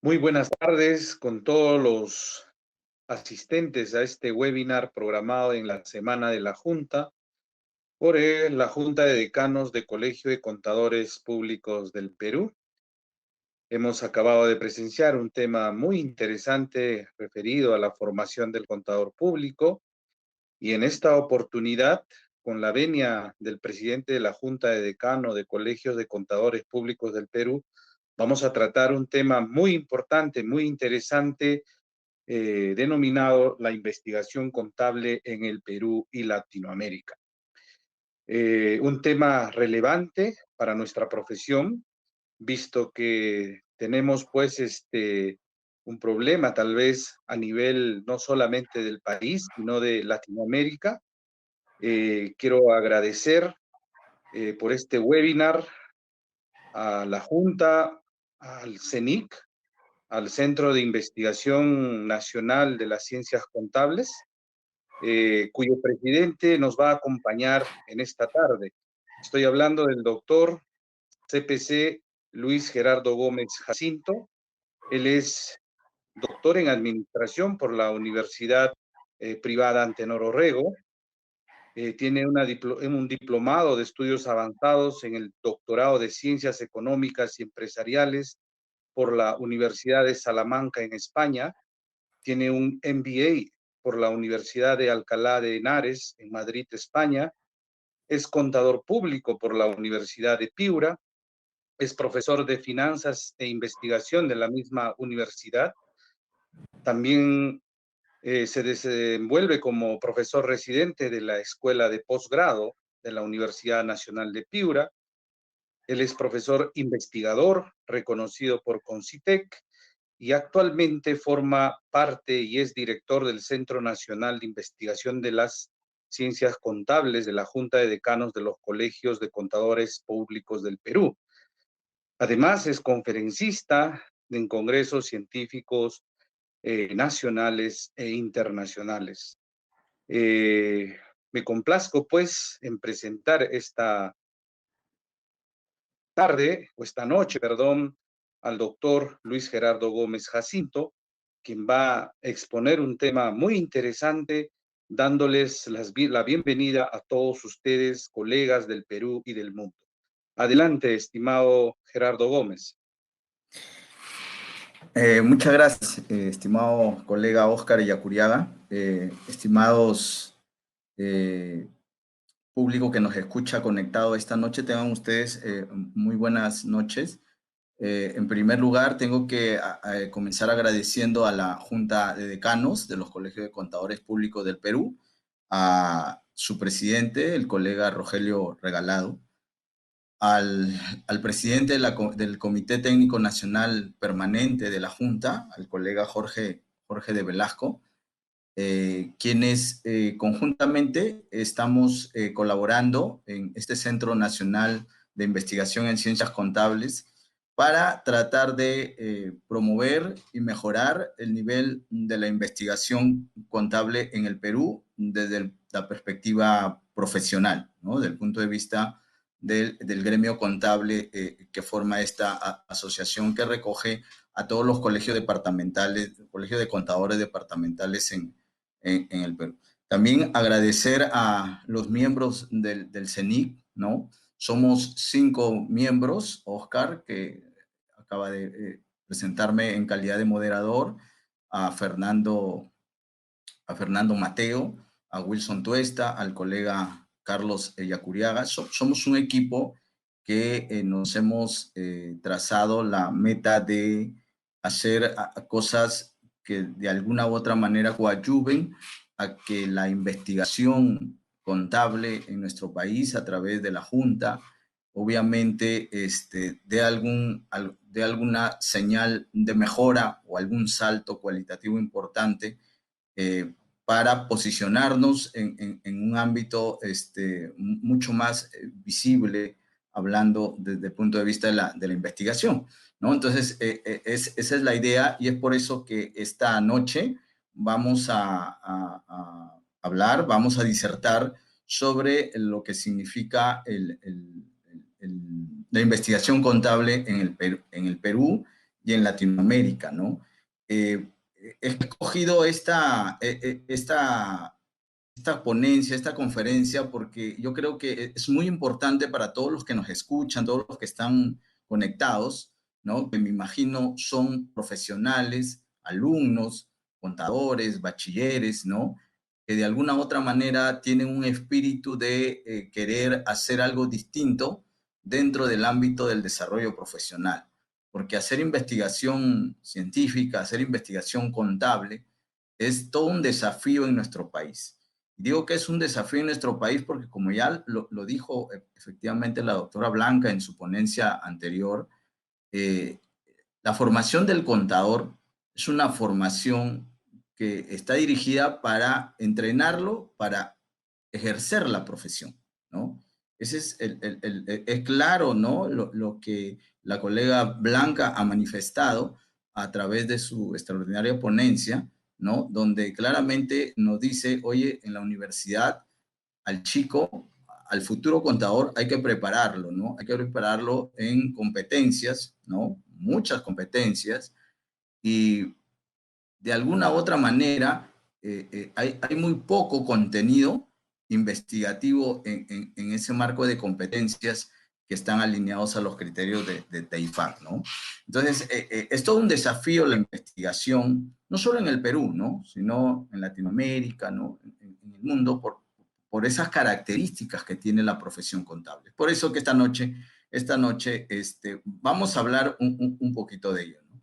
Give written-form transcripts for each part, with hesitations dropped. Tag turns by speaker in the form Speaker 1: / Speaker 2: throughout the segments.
Speaker 1: Muy buenas tardes con todos los asistentes a este webinar programado en la Semana de la Junta por la Junta de Decanos de Colegio de Contadores Públicos del Perú. Hemos acabado de presenciar un tema muy interesante referido a la formación del contador público y en esta oportunidad, con la venia del presidente de la Junta de Decanos de Colegios de Contadores Públicos del Perú, vamos a tratar un tema muy importante, muy interesante, denominado la investigación contable en el Perú y Latinoamérica. Un tema relevante para nuestra profesión, visto que tenemos pues un problema tal vez a nivel no solamente del país, sino de Latinoamérica. Quiero agradecer por este webinar a la Junta, al CENIC, al Centro de Investigación Nacional de las Ciencias Contables, cuyo presidente nos va a acompañar en esta tarde. Estoy hablando del doctor CPC Luis Gerardo Gómez Jacinto. Él es doctor en Administración por la Universidad Privada Antenor Orrego. Tiene un diplomado de estudios avanzados en el doctorado de Ciencias Económicas y Empresariales por la Universidad de Salamanca en España. Tiene un MBA por la Universidad de Alcalá de Henares en Madrid, España. Es contador público por la Universidad de Piura. Es profesor de finanzas e investigación de la misma universidad. También se desenvuelve como profesor residente de la Escuela de Posgrado de la Universidad Nacional de Piura. Él es profesor investigador reconocido por CONCITEC y actualmente forma parte y es director del Centro Nacional de Investigación de las Ciencias Contables de la Junta de Decanos de los Colegios de Contadores Públicos del Perú. Además, es conferencista en congresos científicos nacionales e internacionales. Me complazco, pues, en presentar esta tarde, o esta noche, perdón, al doctor Luis Gerardo Gómez Jacinto, quien va a exponer un tema muy interesante, dándoles la bienvenida a todos ustedes, colegas del Perú y del mundo. Adelante, estimado Gerardo Gómez.
Speaker 2: Muchas gracias, estimado colega Óscar Yacuriaga, estimados público que nos escucha conectado esta noche, tengan ustedes muy buenas noches. En primer lugar, tengo que comenzar agradeciendo a la Junta de Decanos de los Colegios de Contadores Públicos del Perú, a su presidente, el colega Rogelio Regalado, al presidente del Comité Técnico Nacional Permanente de la Junta, al colega Jorge de Velasco, quienes conjuntamente estamos colaborando en este Centro Nacional de Investigación en Ciencias Contables para tratar de promover y mejorar el nivel de la investigación contable en el Perú desde la perspectiva profesional, ¿no? Desde el punto de vista del gremio contable que forma esta asociación que recoge a todos los colegios departamentales, colegios de contadores departamentales en el Perú. También agradecer a los miembros del CENIC, ¿no? Somos 5 miembros, Óscar, que acaba de presentarme en calidad de moderador, a Fernando Mateo, a Wilson Tuesta, al colega Carlos Yacuriaga. Somos un equipo que nos hemos trazado la meta de hacer cosas que de alguna u otra manera coadyuven a que la investigación contable en nuestro país a través de la Junta, obviamente, dé alguna señal de mejora o algún salto cualitativo importante para posicionarnos en un ámbito mucho más visible, hablando desde el punto de vista de la investigación, ¿no? Entonces, esa es la idea y es por eso que esta noche vamos a hablar, vamos a disertar sobre lo que significa la investigación contable en el Perú y en Latinoamérica, ¿no? He escogido esta ponencia, esta conferencia, porque yo creo que es muy importante para todos los que nos escuchan, todos los que están conectados, ¿no? Que me imagino son profesionales, alumnos, contadores, bachilleres, ¿no? Que de alguna u otra manera tienen un espíritu de querer hacer algo distinto dentro del ámbito del desarrollo profesional. Porque hacer investigación científica, hacer investigación contable, es todo un desafío en nuestro país. Digo que es un desafío en nuestro país porque, como ya lo dijo efectivamente la doctora Blanca en su ponencia anterior, eh, la formación del contador es una formación que está dirigida para entrenarlo, para ejercer la profesión, ¿no? Ese es, es claro, ¿no? Lo que la colega Blanca ha manifestado a través de su extraordinaria ponencia, ¿no? Donde claramente nos dice, oye, en la universidad al chico, al futuro contador, hay que prepararlo, ¿no? Hay que prepararlo en competencias, ¿no? Muchas competencias, y de alguna u otra manera hay muy poco contenido investigativo en ese marco de competencias que están alineados a los criterios de IFAC, ¿no? Entonces, es todo un desafío la investigación, no solo en el Perú, ¿no? Sino en Latinoamérica, ¿no? En el mundo, por esas características que tiene la profesión contable. Por eso que esta noche vamos a hablar un poquito de ello, ¿no?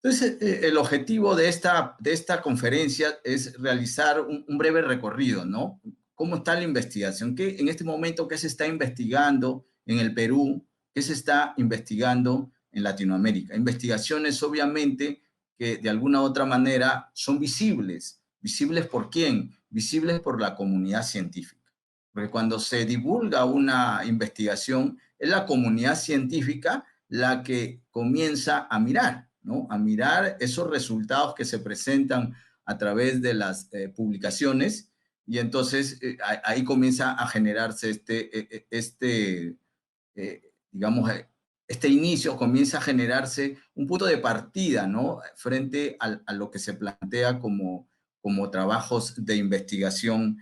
Speaker 2: Entonces, el objetivo de esta conferencia es realizar un breve recorrido, ¿no? ¿Cómo está la investigación? ¿Qué, en este momento, qué se está investigando en el Perú? ¿Qué se está investigando en Latinoamérica? Investigaciones, obviamente, que de alguna u otra manera son visibles. ¿Visibles por quién? Visibles por la comunidad científica. Porque cuando se divulga una investigación, es la comunidad científica la que comienza a mirar, ¿no? A mirar esos resultados que se presentan a través de las publicaciones, y entonces ahí comienza a generarse digamos, este inicio, comienza a generarse un punto de partida, ¿no? Frente a lo que se plantea como trabajos de investigación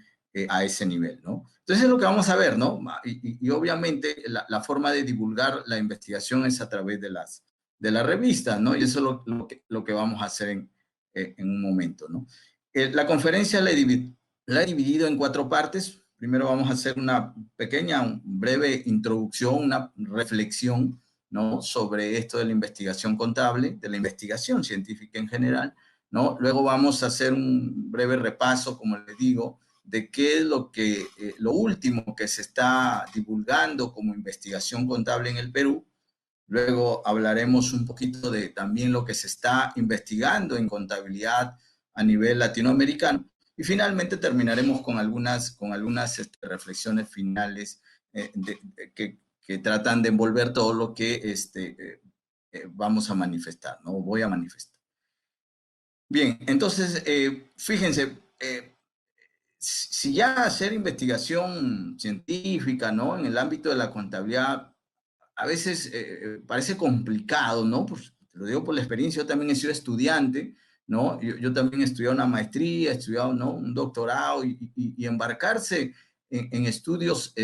Speaker 2: a ese nivel, ¿no? Entonces es lo que vamos a ver, ¿no? Y obviamente la forma de divulgar la investigación es a través de las revistas, ¿no? Y eso es lo que vamos a hacer en un momento, ¿no? La conferencia la he dividido en 4 partes. Primero vamos a hacer una pequeña, breve introducción, una reflexión, ¿no? Sobre esto de la investigación contable, de la investigación científica en general, ¿no? Luego vamos a hacer un breve repaso, como les digo, de qué es lo último que se está divulgando como investigación contable en el Perú. Luego hablaremos un poquito de también lo que se está investigando en contabilidad a nivel latinoamericano. Y finalmente terminaremos con algunas reflexiones finales que tratan de envolver todo lo que vamos a manifestar, ¿no? Voy a manifestar. Bien, entonces, fíjense, si ya hacer investigación científica, ¿no? En el ámbito de la contabilidad a veces parece complicado, ¿no? Pues te lo digo por la experiencia, yo también he sido estudiante, ¿no? Yo también he estudiado una maestría, he estudiado, ¿no? Un doctorado, y embarcarse en estudios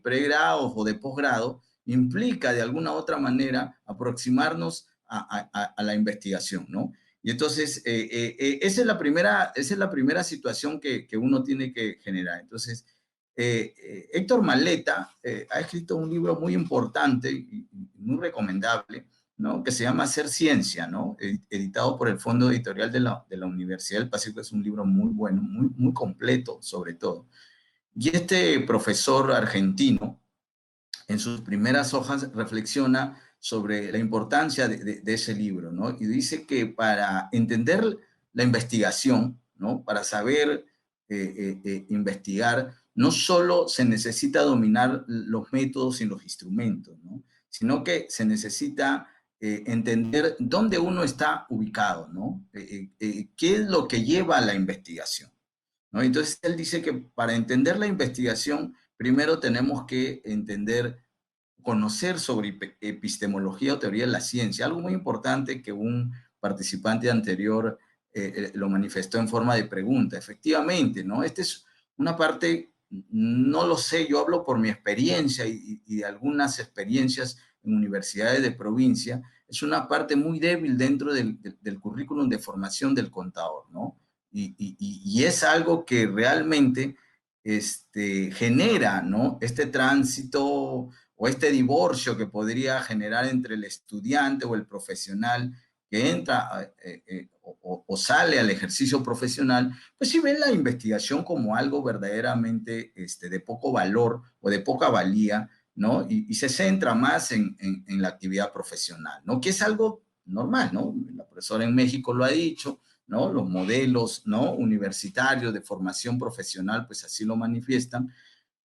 Speaker 2: pregrados o de posgrado implica de alguna u otra manera aproximarnos a la investigación, ¿no? Y entonces, esa es la primera situación que uno tiene que generar. Entonces, Héctor Maleta ha escrito un libro muy importante y muy recomendable, ¿no? Que se llama Hacer Ciencia, ¿no? Editado por el Fondo Editorial de la Universidad del Pacífico. Es un libro muy bueno, muy completo sobre todo. Y este profesor argentino, en sus primeras hojas, reflexiona sobre la importancia de ese libro, ¿no? Y dice que para entender la investigación, ¿no? Para saber investigar, no solo se necesita dominar los métodos y los instrumentos, ¿no? Sino que se necesita entender dónde uno está ubicado, ¿no? ¿Qué es lo que lleva a la investigación? ¿No? Entonces, él dice que para entender la investigación, primero tenemos que entender conocer sobre epistemología o teoría de la ciencia. Algo muy importante que un participante anterior lo manifestó en forma de pregunta. Efectivamente, ¿no? Esta es una parte, no lo sé, yo hablo por mi experiencia y de algunas experiencias en universidades de provincia, es una parte muy débil dentro del currículum de formación del contador, ¿no? Y es algo que realmente genera, ¿no? Este tránsito o este divorcio que podría generar entre el estudiante o el profesional que entra o sale al ejercicio profesional, pues sí ve la investigación como algo verdaderamente de poco valor o de poca valía, ¿no? Y se centra más en la actividad profesional, ¿no? Que es algo normal, ¿no? La profesora en México lo ha dicho, ¿no? Los modelos, ¿no? Universitarios de formación profesional, pues así lo manifiestan,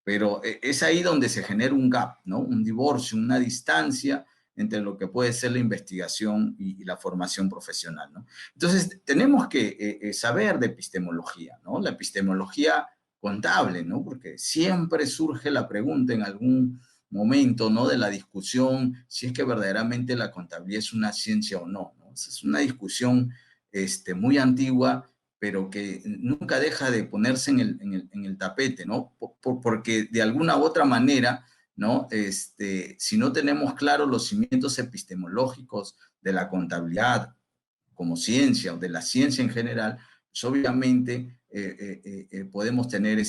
Speaker 2: pero es ahí donde se genera un gap, ¿no? Un divorcio, una distancia entre lo que puede ser la investigación y la formación profesional, ¿no? Entonces, tenemos que saber de epistemología, ¿no? La epistemología contable, ¿no? Porque siempre surge la pregunta en algún momento, ¿no? De la discusión si es que verdaderamente la contabilidad es una ciencia o no, ¿no? Es una discusión muy antigua, pero que nunca deja de ponerse en el tapete, ¿no? Porque de alguna u otra manera, ¿no? Si no tenemos claros los cimientos epistemológicos de la contabilidad como ciencia o de la ciencia en general, pues obviamente podemos tener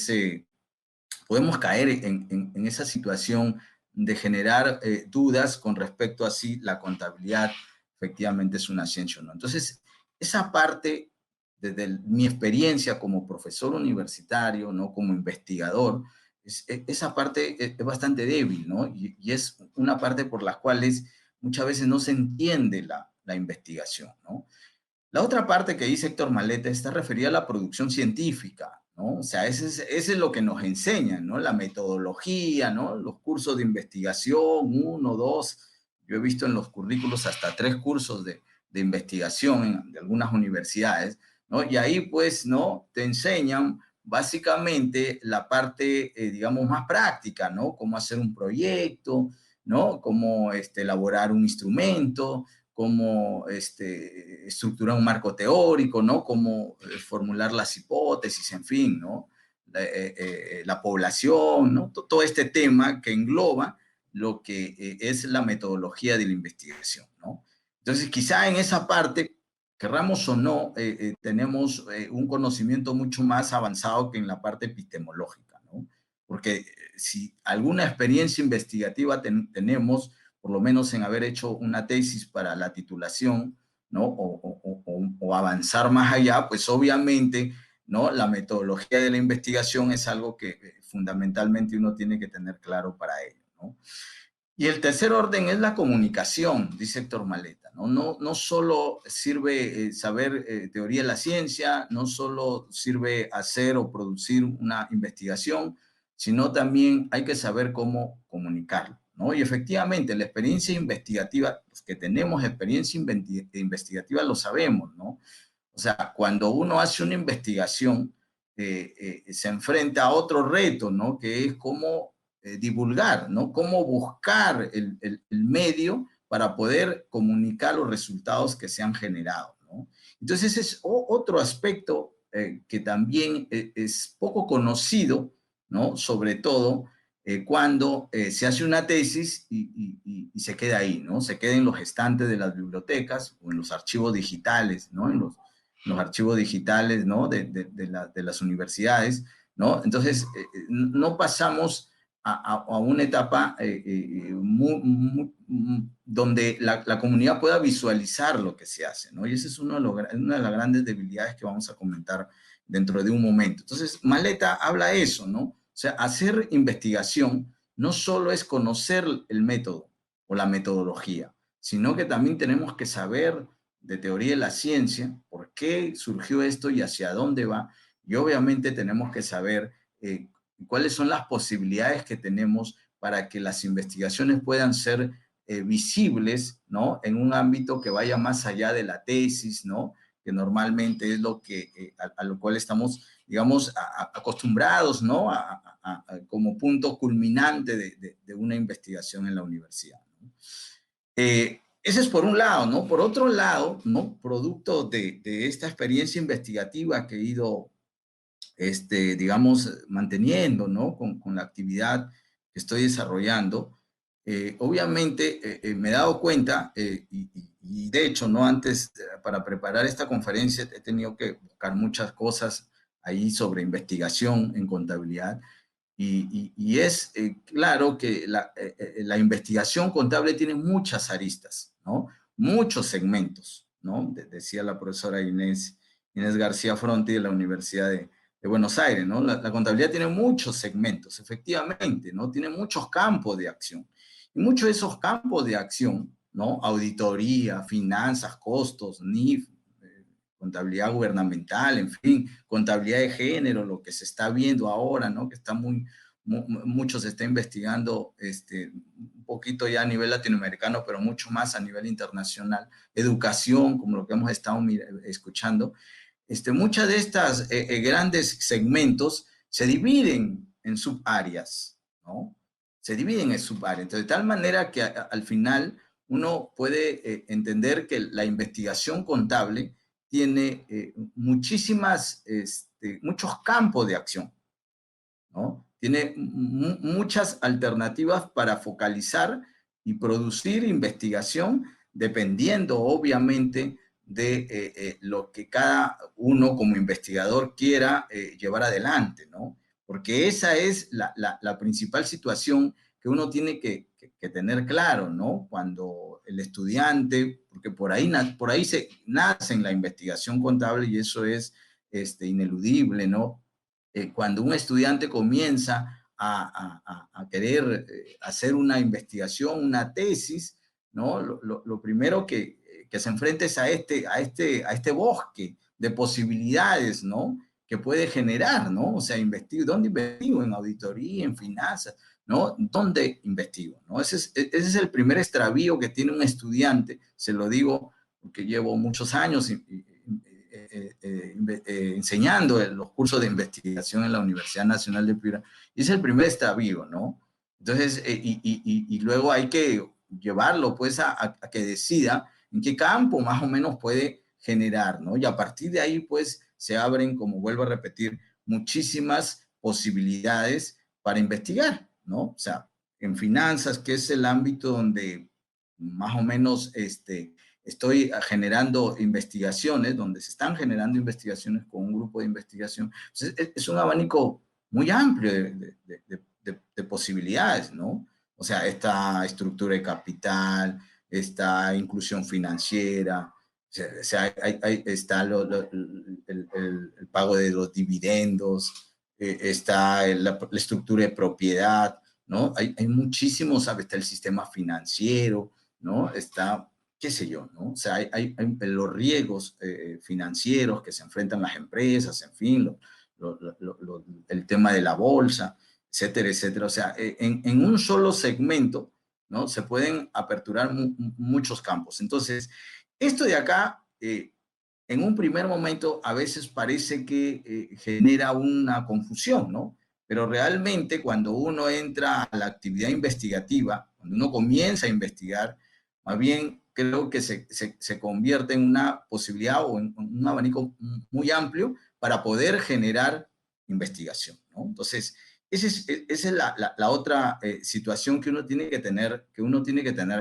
Speaker 2: podemos caer en esa situación de generar dudas con respecto a si la contabilidad efectivamente es una ciencia o no. Entonces, esa parte, desde mi experiencia como profesor universitario, ¿no? Como investigador, esa parte es bastante débil, ¿no? Y es una parte por las cuales muchas veces no se entiende la investigación, ¿no? La otra parte que dice Héctor Maleta está referida a la producción científica, ¿no? O sea, ese es lo que nos enseñan, ¿no? La metodología, ¿no? Los cursos de investigación, uno, dos. Yo he visto en los currículos hasta 3 cursos de investigación de algunas universidades, ¿no? Y ahí, pues, ¿no? Te enseñan básicamente la parte, digamos, más práctica, ¿no? Cómo hacer un proyecto, ¿no? Cómo elaborar un instrumento, cómo estructurar un marco teórico, ¿no? Cómo formular las hipótesis, en fin, ¿no? La población, ¿no? Todo este tema que engloba lo que es la metodología de la investigación, ¿no? Entonces, quizá en esa parte, querramos o no, tenemos un conocimiento mucho más avanzado que en la parte epistemológica, ¿no? Porque si alguna experiencia investigativa tenemos, por lo menos en haber hecho una tesis para la titulación, ¿no? O avanzar más allá, pues obviamente, ¿no? La metodología de la investigación es algo que fundamentalmente uno tiene que tener claro para ello, ¿no? Y el tercer orden es la comunicación, dice Héctor Maleta, ¿no? No solo sirve saber teoría de la ciencia, no solo sirve hacer o producir una investigación, sino también hay que saber cómo comunicarlo, ¿no? Y efectivamente, la experiencia investigativa, los que tenemos experiencia investigativa lo sabemos, ¿no? O sea, cuando uno hace una investigación, se enfrenta a otro reto, ¿no? Que es cómo divulgar, ¿no? Cómo buscar el medio para poder comunicar los resultados que se han generado, ¿no? Entonces, ese es otro aspecto que también es poco conocido, ¿no? Sobre todo cuando se hace una tesis y se queda ahí, ¿no? Se queda en los estantes de las bibliotecas o en los archivos digitales, ¿no? En los archivos digitales, ¿no? De las universidades, ¿no? Entonces, no pasamos a una etapa donde la comunidad pueda visualizar lo que se hace, ¿no? Y esa es una de las grandes debilidades que vamos a comentar dentro de un momento. Entonces, Maleta habla de eso, ¿no? O sea, hacer investigación no solo es conocer el método o la metodología, sino que también tenemos que saber de teoría de la ciencia, por qué surgió esto y hacia dónde va. Y obviamente tenemos que saber cuáles son las posibilidades que tenemos para que las investigaciones puedan ser visibles, ¿no? En un ámbito que vaya más allá de la tesis, ¿no? que normalmente es lo que, a lo cual estamos, digamos, acostumbrados, ¿no? Como punto culminante de una investigación en la universidad, ¿no? Ese es por un lado, ¿no? Por otro lado, ¿no? Producto de esta experiencia investigativa que he ido, digamos, manteniendo, ¿no? Con la actividad que estoy desarrollando, obviamente me he dado cuenta, y de hecho, ¿no? Antes, para preparar esta conferencia, he tenido que buscar muchas cosas ahí sobre investigación en contabilidad, y es claro que la investigación contable tiene muchas aristas, ¿no? Muchos segmentos, ¿no? Decía la profesora Inés García Fronti de la Universidad de Buenos Aires, ¿no? La contabilidad tiene muchos segmentos, efectivamente, ¿no? Tiene muchos campos de acción. Y muchos de esos campos de acción, ¿no? Auditoría, finanzas, costos, NIF, contabilidad gubernamental, en fin, contabilidad de género, lo que se está viendo ahora, ¿no? Que está mucho se está investigando, un poquito ya a nivel latinoamericano, pero mucho más a nivel internacional. Educación, como lo que hemos estado escuchando. Muchas de estas grandes segmentos se dividen en subáreas, ¿no? Se dividen en subáreas. Entonces, de tal manera que al final uno puede entender que la investigación contable tiene muchos campos de acción, ¿no? Tiene muchas alternativas para focalizar y producir investigación, dependiendo obviamente de lo que cada uno como investigador quiera llevar adelante, ¿no? Porque esa es la principal situación que uno tiene que tener claro, ¿no? Cuando el estudiante, porque por ahí se nace en la investigación contable, y eso es ineludible, ¿no? Cuando un estudiante comienza a querer hacer una investigación, una tesis, ¿no? Lo primero que se enfrenta es a este bosque de posibilidades, ¿no? Que puede generar, ¿no? O sea, ¿dónde investigo? En auditoría, en finanzas, ¿no? ¿Dónde investigo? ¿No? Ese es el primer extravío que tiene un estudiante, se lo digo porque llevo muchos años enseñando en los cursos de investigación en la Universidad Nacional de Piura, y es el primer extravío, ¿no? Entonces, y luego hay que llevarlo, pues, a que decida en qué campo más o menos puede generar, ¿no? Y a partir de ahí, pues, se abren, como vuelvo a repetir, muchísimas posibilidades para investigar, ¿no? O sea, en finanzas, que es el ámbito donde más o menos estoy generando investigaciones, donde se están generando investigaciones con un grupo de investigación. Entonces, es un abanico muy amplio de posibilidades, ¿no? O sea, esta estructura de capital, esta inclusión financiera, o sea, está el pago de los dividendos, está la estructura de propiedad, ¿no? Hay muchísimos, ¿sabes? Está el sistema financiero, ¿no? Está, qué sé yo, ¿no? O sea, hay los riesgos financieros que se enfrentan las empresas, en fin, el tema de la bolsa, etcétera, etcétera. O sea, en un solo segmento, ¿no? Se pueden aperturar muchos campos. Entonces, esto de acá, en un primer momento, a veces parece que genera una confusión, ¿no? Pero realmente cuando uno entra a la actividad investigativa, cuando uno comienza a investigar, más bien creo que se convierte en una posibilidad o en un abanico muy amplio para poder generar investigación, ¿no? Entonces, esa es la otra situación que uno tiene que tener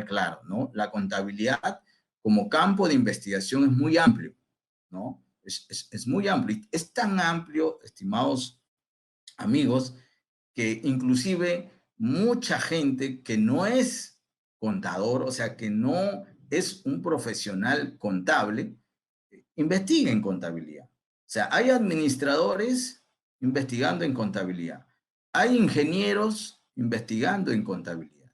Speaker 2: claro, ¿no? La contabilidad como campo de investigación es muy amplio, ¿no? Es muy amplio. Es tan amplio, estimados amigos, que inclusive mucha gente que no es contador, o sea, que no es un profesional contable, investiga en contabilidad. O sea, hay administradores investigando en contabilidad. Hay ingenieros investigando en contabilidad.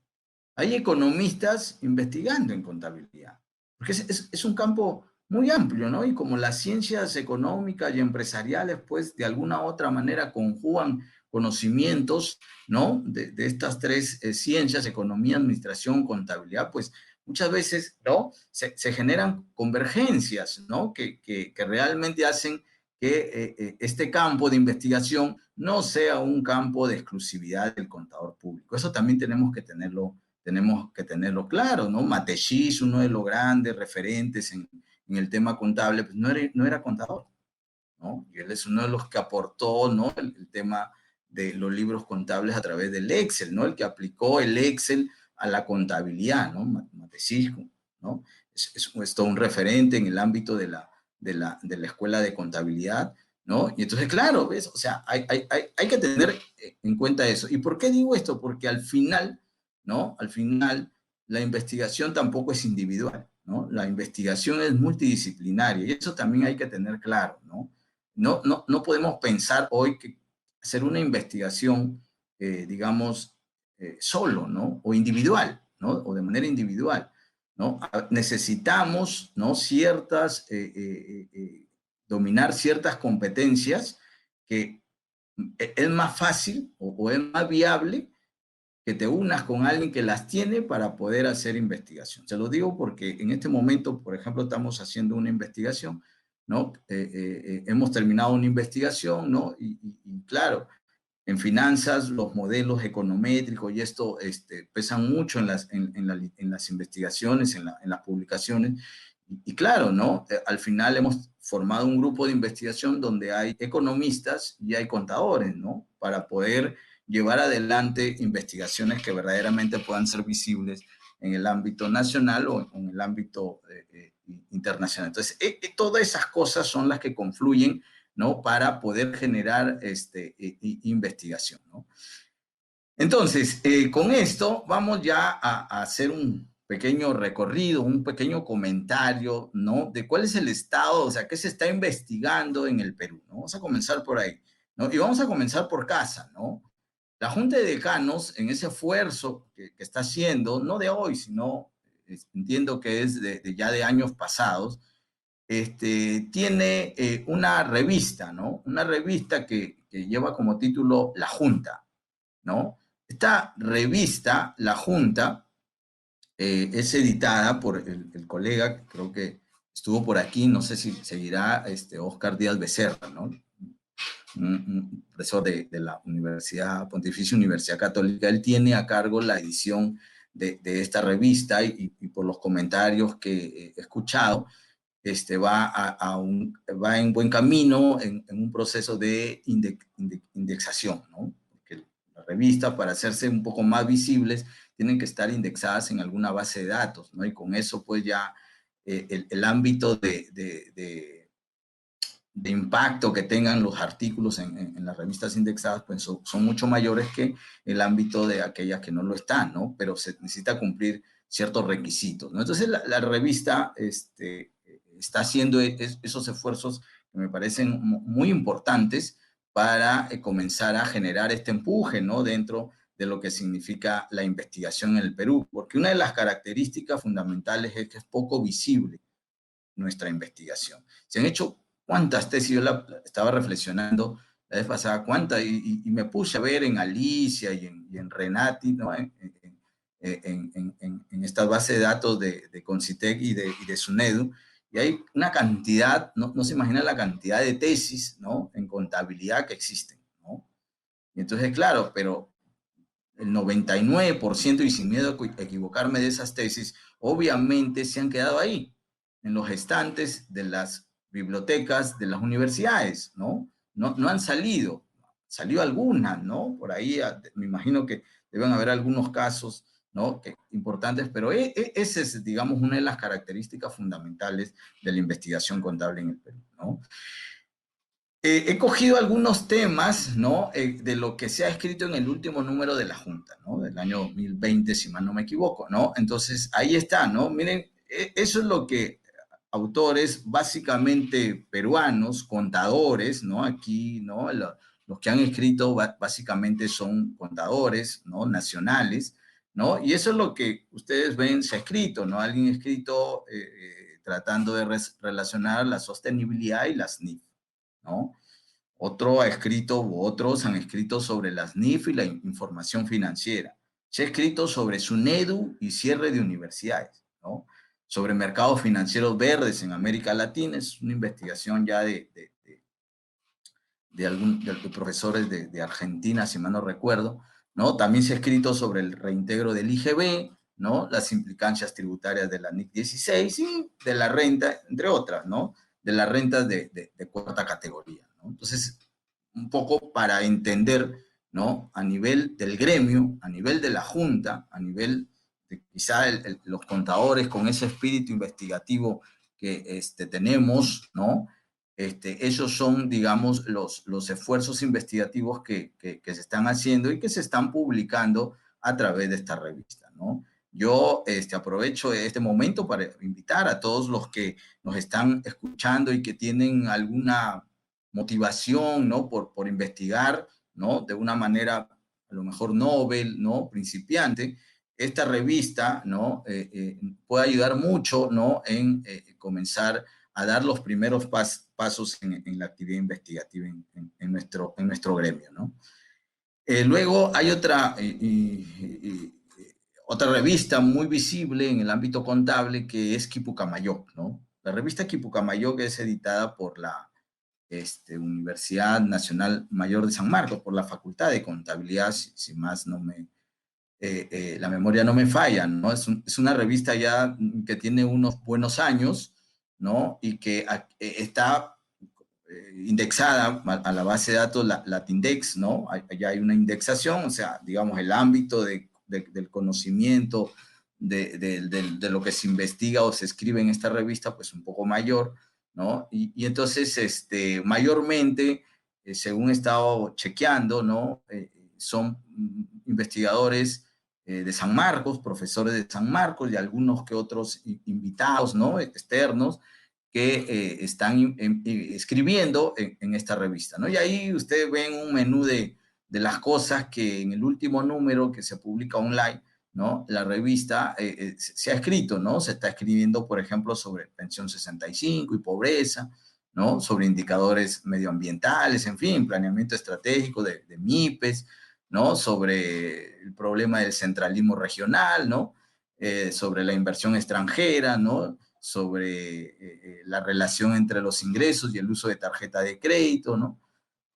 Speaker 2: Hay economistas investigando en contabilidad. Porque es un campo muy amplio, ¿no? Y como las ciencias económicas y empresariales, pues, de alguna u otra manera conjugan conocimientos, ¿no? De estas tres ciencias, economía, administración, contabilidad, pues muchas veces, ¿no? Se generan convergencias, ¿no? Que realmente hacen que este campo de investigación no sea un campo de exclusividad del contador público. Eso también tenemos que tenerlo claro, ¿no? Matechis, uno de los grandes referentes en el tema contable, pues no era contador, ¿no? Y él es uno de los que aportó, ¿no? El tema de los libros contables a través del Excel, ¿no? El que aplicó el Excel a la contabilidad, ¿no? Matecisco, ¿no? Es todo un referente en el ámbito de la escuela de contabilidad, ¿no? Y entonces, claro, ¿ves? O sea, hay que tener en cuenta eso. ¿Y por qué digo esto? Porque al final, ¿no? Al final, la investigación tampoco es individual, ¿no? La investigación es multidisciplinaria y eso también hay que tener claro, ¿no? No podemos pensar hoy que hacer una investigación, digamos, solo, ¿no? O individual, ¿no? O de manera individual, ¿no? Necesitamos, ¿no? Dominar ciertas competencias que es más fácil o es más viable que te unas con alguien que las tiene para poder hacer investigación. Se lo digo porque en este momento, por ejemplo, estamos haciendo una investigación, ¿no? Hemos terminado una investigación, ¿no? Y claro, en finanzas, los modelos econométricos y esto pesan mucho en las investigaciones, en las publicaciones. Y claro, ¿no? Al final hemos formado un grupo de investigación donde hay economistas y hay contadores, ¿no? Para poder llevar adelante investigaciones que verdaderamente puedan ser visibles en el ámbito nacional o en el ámbito internacional. Entonces, todas esas cosas son las que confluyen, ¿no? Para poder generar investigación, ¿no? Entonces, con esto vamos ya a hacer un pequeño recorrido, un pequeño comentario, ¿no? De cuál es el estado, o sea, qué se está investigando en el Perú, ¿no? Vamos a comenzar por ahí, ¿no? Y vamos a comenzar por casa, ¿no? La Junta de Decanos, en ese esfuerzo que está haciendo, no de hoy, sino entiendo que es ya de años pasados, tiene una revista, ¿no? Una revista que lleva como título La Junta, ¿no? Esta revista, La Junta, es editada por el colega, creo que estuvo por aquí, no sé si seguirá, Oscar Díaz Becerra, ¿no? Un profesor de la Universidad Pontificia Universidad Católica. Él tiene a cargo la edición de esta revista y por los comentarios que he escuchado, va en buen camino en un proceso de indexación, ¿no? Porque las revistas, para hacerse un poco más visibles, tienen que estar indexadas en alguna base de datos, ¿no? Y con eso, pues ya el ámbito de impacto que tengan los artículos en las revistas indexadas, pues son mucho mayores que el ámbito de aquellas que no lo están, ¿no? Pero se necesita cumplir ciertos requisitos, ¿no? Entonces, la revista está haciendo esos esfuerzos que me parecen muy importantes para comenzar a generar este empuje, ¿no? Dentro de lo que significa la investigación en el Perú, porque una de las características fundamentales es que es poco visible nuestra investigación. Se han hecho cuántas tesis, yo estaba reflexionando la vez pasada, cuántas, y me puse a ver en Alicia y en Renati, ¿no? En esta base de datos de Concitec y de SUNEDU, y hay una cantidad, no se imagina la cantidad de tesis, ¿no? En contabilidad que existen, ¿no? Y entonces, claro, pero el 99%, y sin miedo a equivocarme de esas tesis, obviamente se han quedado ahí, en los estantes de las bibliotecas de las universidades, ¿no? No han salido, salió algunas, ¿no? Por ahí me imagino que deben haber algunos casos, ¿no? Importantes, pero esa es, digamos, una de las características fundamentales de la investigación contable en el Perú, ¿no? He cogido algunos temas, ¿no? De lo que se ha escrito en el último número de la Junta, ¿no? Del año 2020, si mal no me equivoco, ¿no? Entonces, ahí está, ¿no? Miren, eso es lo que autores básicamente peruanos, contadores, ¿no? Aquí, ¿no? Los que han escrito básicamente son contadores, ¿no? Nacionales, ¿no? Y eso es lo que ustedes ven se ha escrito, ¿no? Alguien ha escrito tratando de relacionar la sostenibilidad y las NIF, ¿no? Otro ha escrito, u otros han escrito sobre las NIF y la información financiera. Se ha escrito sobre SUNEDU y cierre de universidades. ¿no? Sobre mercados financieros verdes en América Latina. Es una investigación ya de profesores de Argentina, si mal no recuerdo, ¿no? También se ha escrito sobre el reintegro del IGB, ¿no? Las implicancias tributarias de la NIC 16 y de la renta, entre otras, ¿no? De las rentas de cuarta categoría, ¿no? Entonces, un poco para entender, ¿no? A nivel del gremio, a nivel de la Junta, a nivel de quizá los contadores con ese espíritu investigativo que tenemos, ¿no? Esos son, digamos, los esfuerzos investigativos que se están haciendo y que se están publicando a través de esta revista, ¿no? Yo aprovecho este momento para invitar a todos los que nos están escuchando y que tienen alguna motivación, ¿no? Por investigar, ¿no? De una manera a lo mejor novel, ¿no? Principiante. Esta revista, ¿no? Puede ayudar mucho, ¿no? En comenzar a dar los primeros pasos en la actividad investigativa en nuestro gremio, ¿no? Luego hay otra revista muy visible en el ámbito contable que es Quipucamayoc, ¿no? La revista Quipucamayoc es editada por la Universidad Nacional Mayor de San Marcos, por la Facultad de Contabilidad, si más no me, la memoria no me falla, ¿no? Es una revista ya que tiene unos buenos años, ¿no? Y que está indexada a la base de datos Latindex, ¿no? Ya hay una indexación, o sea, digamos, el ámbito del conocimiento de lo que se investiga o se escribe en esta revista, pues un poco mayor, ¿no? Y entonces, mayormente, según he estado chequeando, ¿no? Son investigadores de San Marcos, profesores de San Marcos y algunos que otros invitados, ¿no? Externos, que están escribiendo en esta revista, ¿no? Y ahí ustedes ven un menú de las cosas que en el último número que se publica online, ¿no? La revista se ha escrito, ¿no? Se está escribiendo, por ejemplo, sobre pensión 65 y pobreza, ¿no? Sobre indicadores medioambientales, en fin, planeamiento estratégico de MIPES, ¿no? Sobre el problema del centralismo regional, ¿no? Sobre la inversión extranjera, ¿no? Sobre la relación entre los ingresos y el uso de tarjeta de crédito, ¿no?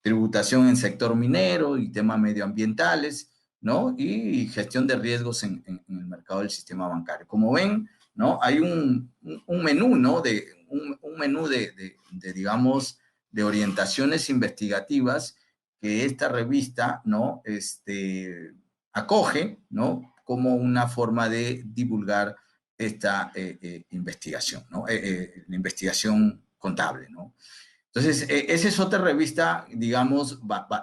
Speaker 2: Tributación en sector minero y temas medioambientales, ¿no? Y gestión de riesgos en el mercado del sistema bancario. Como ven, ¿no? Hay un menú, ¿no? Un menú digamos, de orientaciones investigativas que esta revista, ¿no? Acoge, ¿no? Como una forma de divulgar esta investigación, ¿no? La investigación contable, ¿no? Entonces, esa es otra revista, digamos,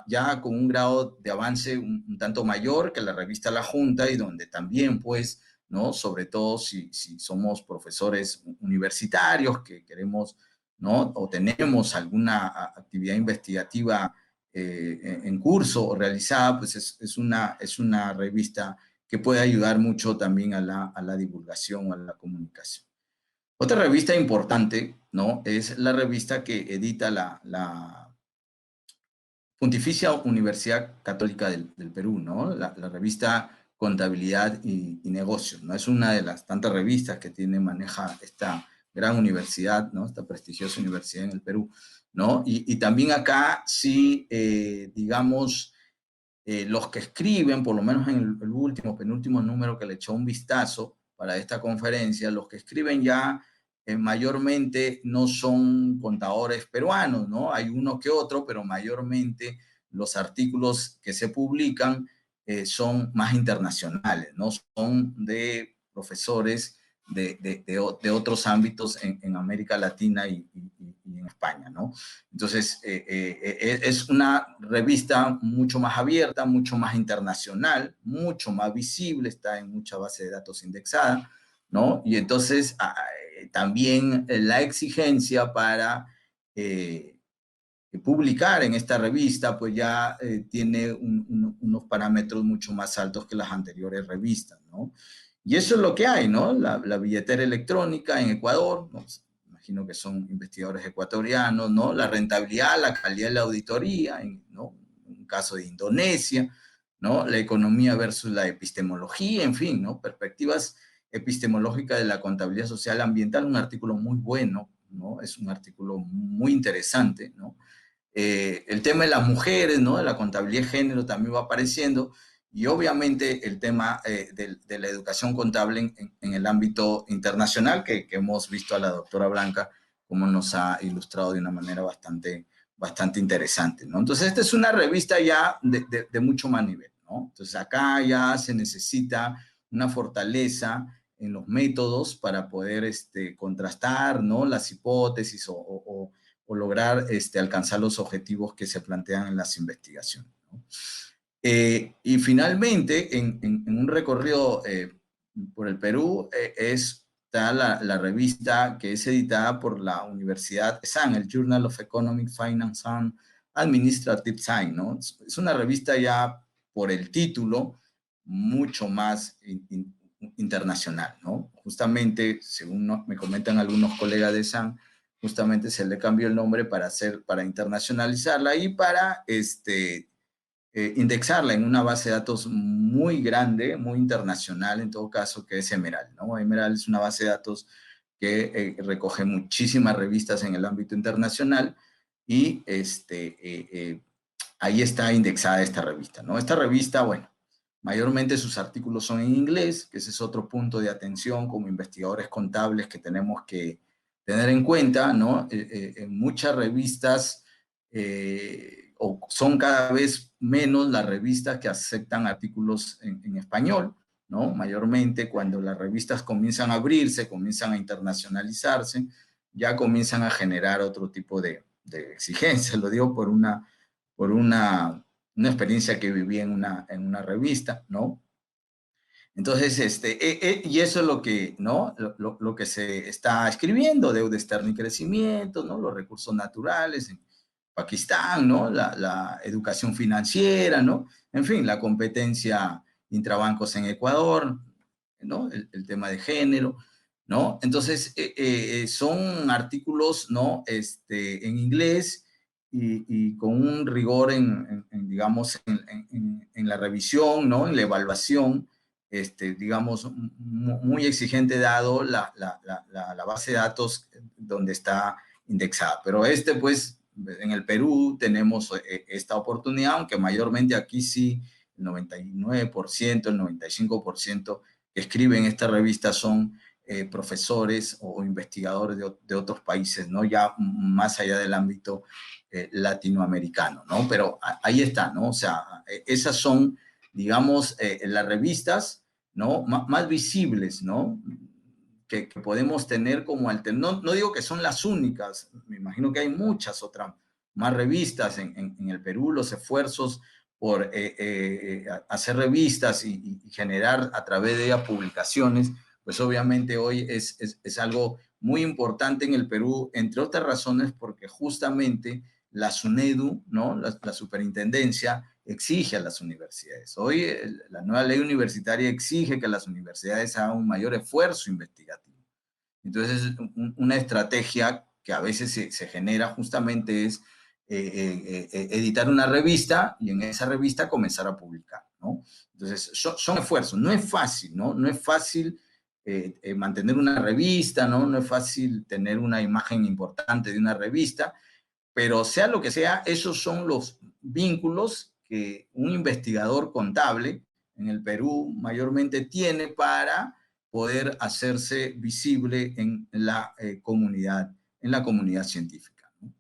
Speaker 2: ya con un grado de avance un tanto mayor que la revista La Junta y donde también, pues, ¿no? Sobre todo si somos profesores universitarios que queremos, ¿no? O tenemos alguna actividad investigativa en curso o realizada, pues es una revista que puede ayudar mucho también a la divulgación o a la comunicación. Otra revista importante, ¿no? Es la revista que edita la Pontificia Universidad Católica del Perú, ¿no? La revista Contabilidad y Negocios, ¿no? Es una de las tantas revistas que maneja esta gran universidad, ¿no? Esta prestigiosa universidad en el Perú, ¿no? Y también acá sí, digamos, los que escriben, por lo menos en el último, penúltimo número que le echó un vistazo para esta conferencia, los que escriben ya mayormente no son contadores peruanos, ¿no? Hay uno que otro, pero mayormente los artículos que se publican son más internacionales, ¿no? Son de profesores de otros ámbitos en América Latina y en España, ¿no? Entonces, es una revista mucho más abierta, mucho más internacional, mucho más visible, está en mucha base de datos indexada, ¿no? Y entonces también la exigencia para publicar en esta revista, pues ya tiene unos parámetros mucho más altos que las anteriores revistas, ¿no? Y eso es lo que hay, ¿no? La billetera electrónica en Ecuador, ¿no? Imagino que son investigadores ecuatorianos, ¿no? La rentabilidad, la calidad de la auditoría, ¿no? En un caso de Indonesia, ¿no? La economía versus la epistemología, en fin, ¿no? Perspectivas epistemológica de la contabilidad social ambiental, un artículo muy bueno, ¿no? Es un artículo muy interesante, ¿no? El tema de las mujeres, ¿no? De la contabilidad de género también va apareciendo, y obviamente el tema de la educación contable en el ámbito internacional, que hemos visto a la doctora Blanca como nos ha ilustrado de una manera bastante interesante, ¿no? Entonces, esta es una revista ya de mucho más nivel, ¿no? Entonces, acá ya se necesita una fortaleza en los métodos para poder contrastar, ¿no? Las hipótesis o lograr alcanzar los objetivos que se plantean en las investigaciones, ¿no? Y finalmente, en un recorrido por el Perú, está la revista que es editada por la Universidad ESAN, el Journal of Economic Finance and Administrative Science, ¿no? Es una revista ya por el título mucho más internacional, ¿no? Justamente, según me comentan algunos colegas de ESAN, justamente se le cambió el nombre para internacionalizarla y para indexarla en una base de datos muy grande, muy internacional en todo caso, que es Emerald, ¿no? Emerald es una base de datos que recoge muchísimas revistas en el ámbito internacional y ahí está indexada esta revista, ¿no? Esta revista, bueno, mayormente sus artículos son en inglés, que ese es otro punto de atención como investigadores contables que tenemos que tener en cuenta, ¿no? En muchas revistas o son cada vez menos las revistas que aceptan artículos en español, ¿no? Mayormente cuando las revistas comienzan a abrirse, comienzan a internacionalizarse, ya comienzan a generar otro tipo de exigencias. Lo digo por una experiencia que viví en una revista, ¿no? Entonces, y eso es lo que, ¿no? Lo que se está escribiendo, deuda externa y crecimiento, ¿no? Los recursos naturales en Pakistán, ¿no? La educación financiera, ¿no? En fin, la competencia intrabancos en Ecuador, ¿no? El tema de género, ¿no? Entonces, son artículos, ¿no? En inglés y con un rigor digamos, en la revisión, ¿no? En la evaluación, digamos, muy exigente dado la base de datos donde está indexada. Pero pues, en el Perú tenemos esta oportunidad, aunque mayormente aquí sí, el 99%, el 95% que escriben esta revista son profesores o investigadores de otros países, ¿no? Ya más allá del ámbito latinoamericano, ¿no? Pero ahí está, ¿no? O sea, esas son, digamos, las revistas, ¿no? Más visibles, ¿no? Que podemos tener como alternativa. No digo que son las únicas, me imagino que hay muchas otras más revistas en el Perú, los esfuerzos por hacer revistas y generar a través de ellas publicaciones, pues obviamente hoy es algo muy importante en el Perú, entre otras razones porque justamente la SUNEDU, ¿no? La superintendencia, exige a las universidades. Hoy la nueva ley universitaria exige que las universidades hagan un mayor esfuerzo investigativo. Entonces, una estrategia que a veces se genera justamente es editar una revista y en esa revista comenzar a publicar, ¿no? Entonces, son esfuerzos. No es fácil, ¿no? No es fácil mantener una revista, ¿no? No es fácil tener una imagen importante de una revista, pero sea lo que sea, esos son los vínculos que un investigador contable en el Perú mayormente tiene para poder hacerse visible en la comunidad científica, ¿no?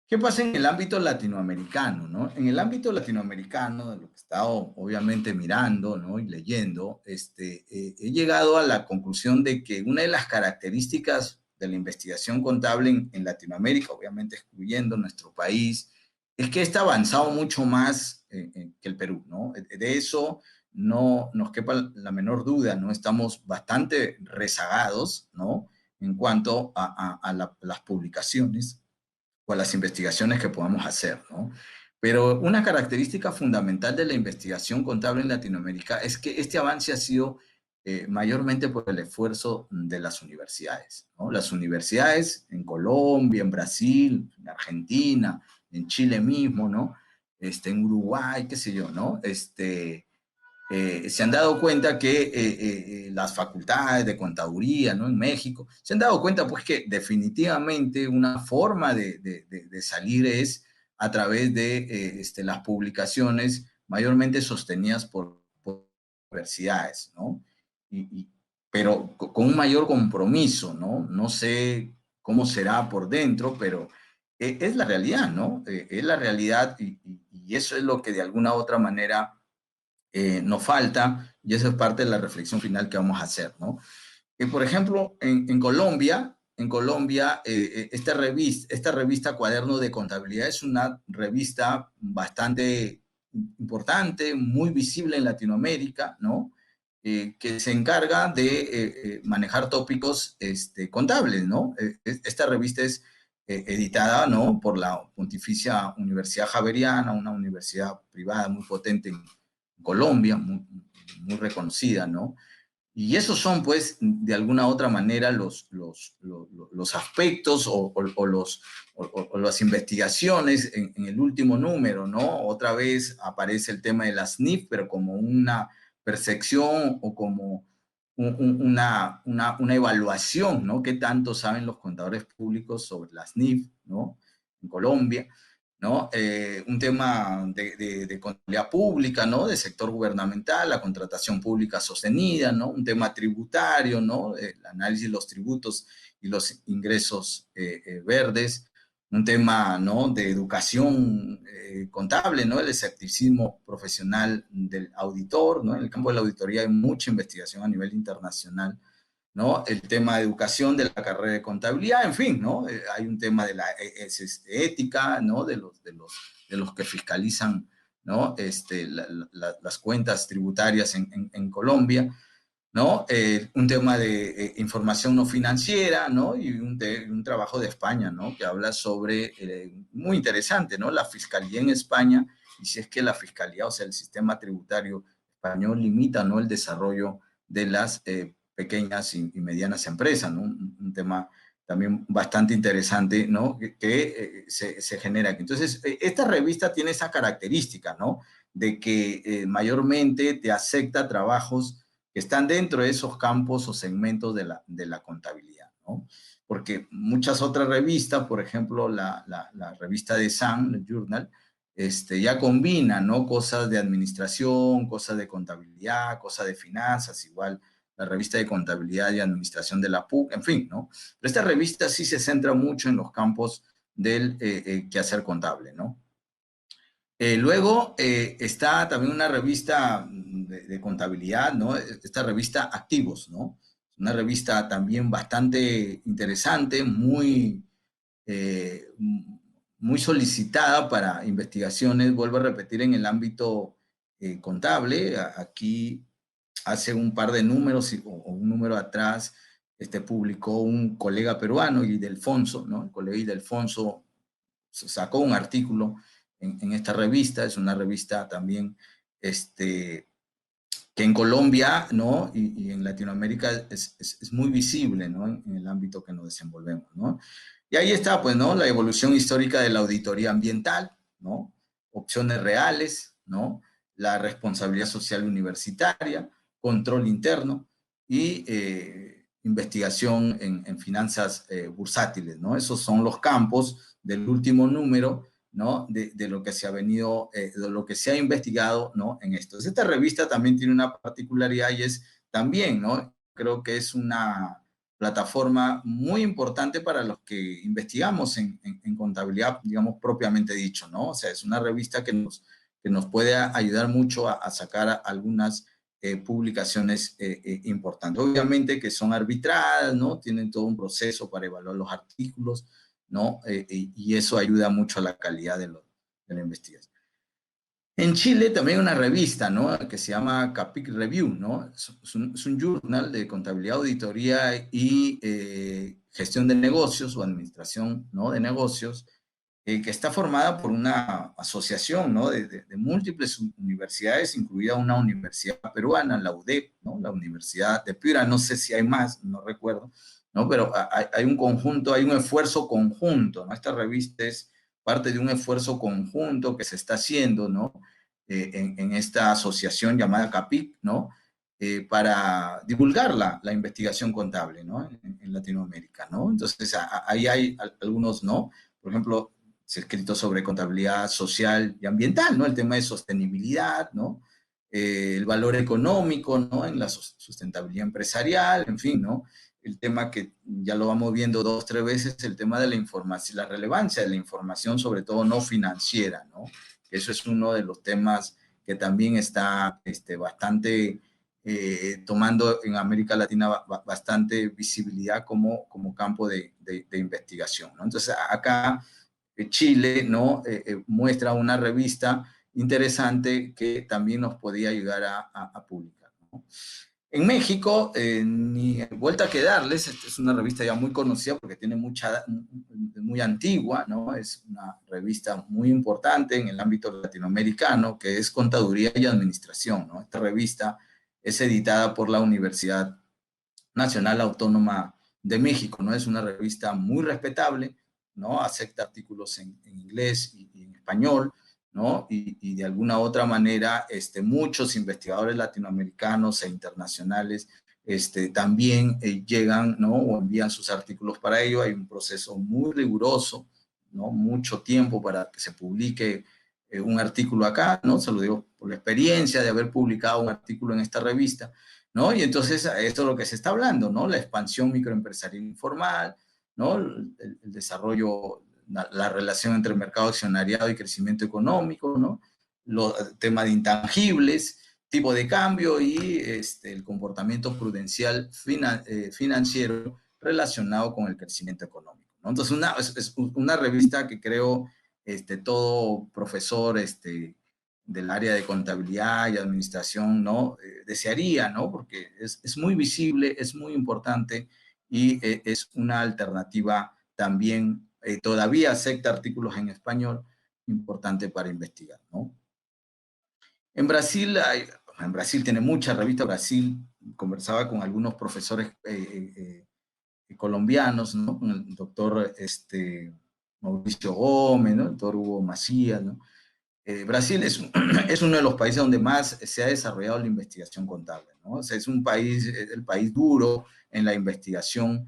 Speaker 2: ¿Qué pasa en el ámbito latinoamericano, ¿no? En el ámbito latinoamericano, de lo que he estado obviamente mirando, ¿no? Y leyendo, he llegado a la conclusión de que una de las características de la investigación contable en Latinoamérica, obviamente excluyendo nuestro país, es que está avanzado mucho más que el Perú, ¿no? De eso no nos quepa la menor duda, ¿no? Estamos bastante rezagados, ¿no? En cuanto a las publicaciones o a las investigaciones que podamos hacer, ¿no? Pero una característica fundamental de la investigación contable en Latinoamérica es que este avance ha sido mayormente por el esfuerzo de las universidades, ¿no? Las universidades en Colombia, en Brasil, en Argentina, en Chile mismo, ¿no? En Uruguay, qué sé yo, ¿no? se han dado cuenta que las facultades de contaduría, ¿no? En México, se han dado cuenta pues que definitivamente una forma de salir es a través de las publicaciones mayormente sostenidas por universidades, ¿no? Pero con un mayor compromiso, ¿no? No sé cómo será por dentro, pero es la realidad, ¿no? Es la realidad y eso es lo que de alguna u otra manera nos falta, y eso es parte de la reflexión final que vamos a hacer, ¿no? Por ejemplo, en Colombia esta revista Cuaderno de Contabilidad es una revista bastante importante, muy visible en Latinoamérica, ¿no? Que se encarga de manejar tópicos contables, ¿no? Esta revista es editada, ¿no? Por la Pontificia Universidad Javeriana, una universidad privada muy potente en Colombia, muy reconocida, ¿no? Y esos son, pues, de alguna otra manera los aspectos o las investigaciones en el último número, ¿no? Otra vez aparece el tema de las NIF, pero como una percepción o como una evaluación, ¿no? ¿Qué tanto saben los contadores públicos sobre las NIF, ¿no? En Colombia. ¿No? Un tema de contabilidad pública, ¿no? De sector gubernamental, la contratación pública sostenida, ¿no? Un tema tributario, ¿no? El análisis de los tributos y los ingresos verdes, un tema, ¿no? De educación contable, ¿no? El escepticismo profesional del auditor, ¿no? En el campo de la auditoría hay mucha investigación a nivel internacional, ¿no? El tema de educación de la carrera de contabilidad, en fin, ¿no? Hay un tema de la ética, ¿no? De los que fiscalizan, ¿no? Las cuentas tributarias en Colombia, ¿no? Un tema de información no financiera, ¿no? Y un trabajo de España, ¿no? Que habla sobre, muy interesante, ¿no? La fiscalía en España, y si es que la fiscalía, o sea, el sistema tributario español limita, ¿no? El desarrollo de las pequeñas y medianas empresas, ¿no? Un tema también bastante interesante, ¿no? Que se genera aquí. Entonces, esta revista tiene esa característica, ¿no? De que mayormente te acepta trabajos que están dentro de esos campos o segmentos de la contabilidad, ¿no? Porque muchas otras revistas, por ejemplo, la revista de Sun, el Journal, ya combina, ¿no? Cosas de administración, cosas de contabilidad, cosas de finanzas, igual la revista de contabilidad y administración de la PUC, en fin, ¿no? Pero esta revista sí se centra mucho en los campos del quehacer contable, ¿no? Luego está también una revista de contabilidad, ¿no? Esta revista Activos, ¿no? Una revista también bastante interesante, muy solicitada para investigaciones, vuelvo a repetir, en el ámbito contable. Aquí hace un par de números o un número atrás publicó un colega peruano, Ildefonso, ¿no? El colega Ildefonso sacó un artículo en esta revista, es una revista también que en Colombia, ¿no? Y en Latinoamérica es muy visible, ¿no? En el ámbito que nos desenvolvemos, ¿no? Y ahí está, pues, ¿no? La evolución histórica de la auditoría ambiental, ¿no? Opciones reales, ¿no? La responsabilidad social universitaria, control interno y investigación en finanzas bursátiles, ¿no? Esos son los campos del último número, ¿no? De lo que se ha venido, de lo que se ha investigado, ¿no? En esto. Esta revista también tiene una particularidad y es también, ¿no? Creo que es una plataforma muy importante para los que investigamos en contabilidad, digamos, propiamente dicho, ¿no? O sea, es una revista que nos puede ayudar mucho a sacar algunas publicaciones importantes. Obviamente que son arbitradas, ¿no? Tienen todo un proceso para evaluar los artículos, ¿no? Y eso ayuda mucho a la calidad de la investigación. En Chile también hay una revista, ¿no? Que se llama Capic Review, ¿no? Es un journal de contabilidad, auditoría y gestión de negocios o administración, ¿no? De negocios, que está formada por una asociación, ¿no? De múltiples universidades, incluida una universidad peruana, la UDEP, ¿no? La Universidad de Piura, no sé si hay más, no recuerdo, ¿no? Pero hay un conjunto, hay un esfuerzo conjunto, ¿no? Esta revista es parte de un esfuerzo conjunto que se está haciendo, ¿no? en esta asociación llamada CAPIC, ¿no? Para divulgar la investigación contable, ¿no? En Latinoamérica, ¿no? Entonces, ahí hay algunos, ¿no? Por ejemplo, se ha escrito sobre contabilidad social y ambiental, ¿no? El tema de sostenibilidad, ¿no? El valor económico, ¿no? En la sustentabilidad empresarial, en fin, ¿no? El tema que ya lo vamos viendo 2 o 3 veces, el tema de la información, la relevancia de la información, sobre todo no financiera, ¿no? Eso es uno de los temas que también está bastante tomando en América Latina bastante visibilidad como campo de investigación, ¿no? Entonces, acá Chile, ¿no? Muestra una revista interesante que también nos podía ayudar a publicar, ¿no? En México, ni vuelta que darles, esta es una revista ya muy conocida porque tiene muy antigua, ¿no? Es una revista muy importante en el ámbito latinoamericano, que es Contaduría y Administración, ¿no? Esta revista es editada por la Universidad Nacional Autónoma de México, ¿no? Es una revista muy respetable, ¿no? Acepta artículos en inglés y en español, ¿no? Y de alguna otra manera, muchos investigadores latinoamericanos e internacionales también llegan, ¿no? O envían sus artículos para ello. Hay un proceso muy riguroso, ¿no? Mucho tiempo para que se publique un artículo acá, ¿no? Se lo digo por la experiencia de haber publicado un artículo en esta revista, ¿no? Y entonces esto es lo que se está hablando, ¿no? La expansión microempresarial informal, ¿no? El desarrollo, la relación entre mercado accionariado y crecimiento económico, ¿no? Los temas de intangibles, tipo de cambio y el comportamiento prudencial financiero relacionado con el crecimiento económico, ¿no? Entonces, es una revista que creo todo profesor del área de contabilidad y administración, ¿no? Desearía, ¿no? Porque es muy visible, es muy importante y es una alternativa también, todavía acepta artículos en español, importante para investigar, ¿no? En Brasil, en Brasil tiene muchas revistas. Brasil, conversaba con algunos profesores colombianos, ¿no? Con el doctor Mauricio Gómez, ¿no? El doctor Hugo Macías, ¿no? Brasil es uno de los países donde más se ha desarrollado la investigación contable, ¿no? O sea, es un país, el país duro en la investigación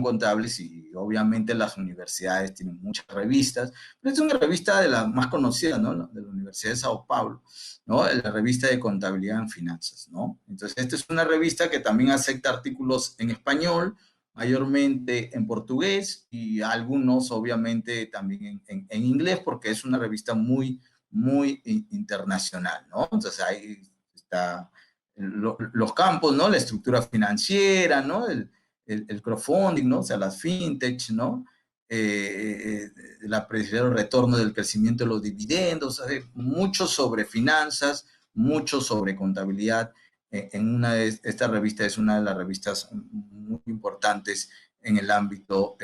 Speaker 2: contable, y obviamente las universidades tienen muchas revistas, pero es una revista de las más conocidas, ¿no? De la Universidad de Sao Paulo, ¿no? La revista de contabilidad en finanzas, ¿no? Entonces, esta es una revista que también acepta artículos en español, mayormente en portugués y algunos obviamente también en inglés, porque es una revista muy, muy internacional, ¿no? Entonces ahí está los campos, ¿no? La estructura financiera, ¿no? El crowdfunding, ¿no? O sea, las fintech, ¿no? La predicción del retorno del crecimiento de los dividendos, mucho sobre finanzas, mucho sobre contabilidad. Esta revista es una de las revistas muy importantes en el ámbito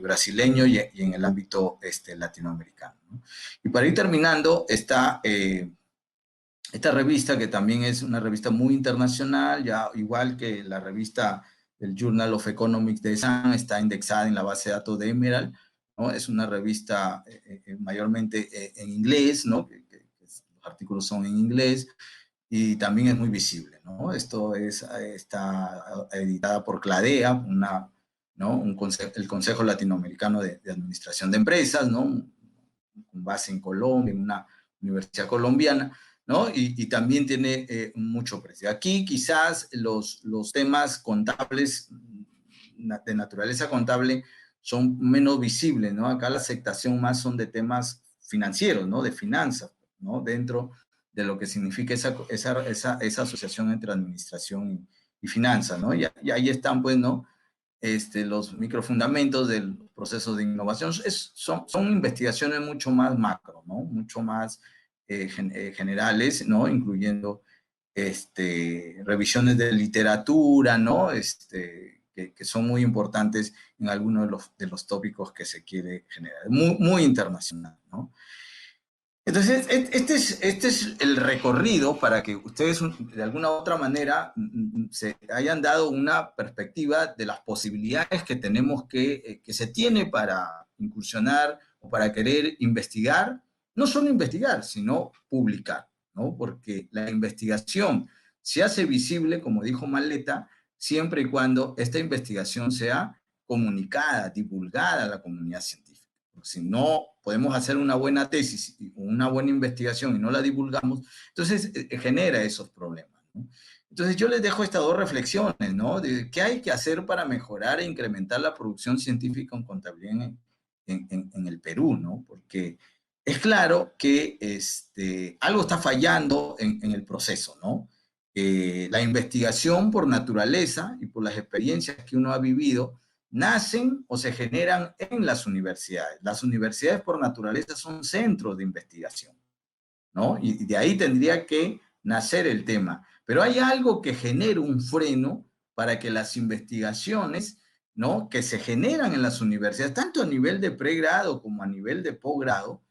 Speaker 2: brasileño y en el ámbito latinoamericano, ¿no? Y para ir terminando, esta revista, que también es una revista muy internacional, ya igual que la revista del Journal of Economics de SAN, está indexada en la base de datos de Emerald, ¿no? Es una revista mayormente en inglés, ¿no? Los artículos son en inglés, y también es muy visible, ¿no? Está editada por CLADEA, ¿no? El Consejo Latinoamericano de Administración de Empresas, ¿no? Con base en Colombia, en una universidad colombiana, ¿no? Y también tiene mucho precio. Aquí quizás los temas contables, de naturaleza contable, son menos visibles, ¿no? Acá la aceptación más son de temas financieros, ¿no? De finanzas, ¿no? Dentro de lo que significa esa asociación entre administración y finanzas, ¿no? Y ahí están, pues, ¿no? Los microfundamentos del proceso de innovación. Son investigaciones mucho más macro, ¿no? Mucho más generales, ¿no? Incluyendo revisiones de literatura, ¿no? Que son muy importantes en algunos de los tópicos que se quiere generar. Muy, muy internacional, ¿no? Entonces, este es el recorrido para que ustedes de alguna u otra manera se hayan dado una perspectiva de las posibilidades que tenemos que se tiene para incursionar o para querer investigar no solo investigar, sino publicar, ¿no? Porque la investigación se hace visible, como dijo Maleta, siempre y cuando esta investigación sea comunicada, divulgada a la comunidad científica. Porque si no podemos hacer una buena tesis, una buena investigación y no la divulgamos, entonces genera esos problemas, ¿no? Entonces yo les dejo estas dos reflexiones, ¿no? De qué hay que hacer para mejorar e incrementar la producción científica en contabilidad en el Perú, ¿no? Porque es claro que algo está fallando en el proceso, ¿no? La investigación por naturaleza y por las experiencias que uno ha vivido nacen o se generan en las universidades. Las universidades por naturaleza son centros de investigación, ¿no? Y de ahí tendría que nacer el tema. Pero hay algo que genera un freno para que las investigaciones, ¿no?, que se generan en las universidades, tanto a nivel de pregrado como a nivel de posgrado,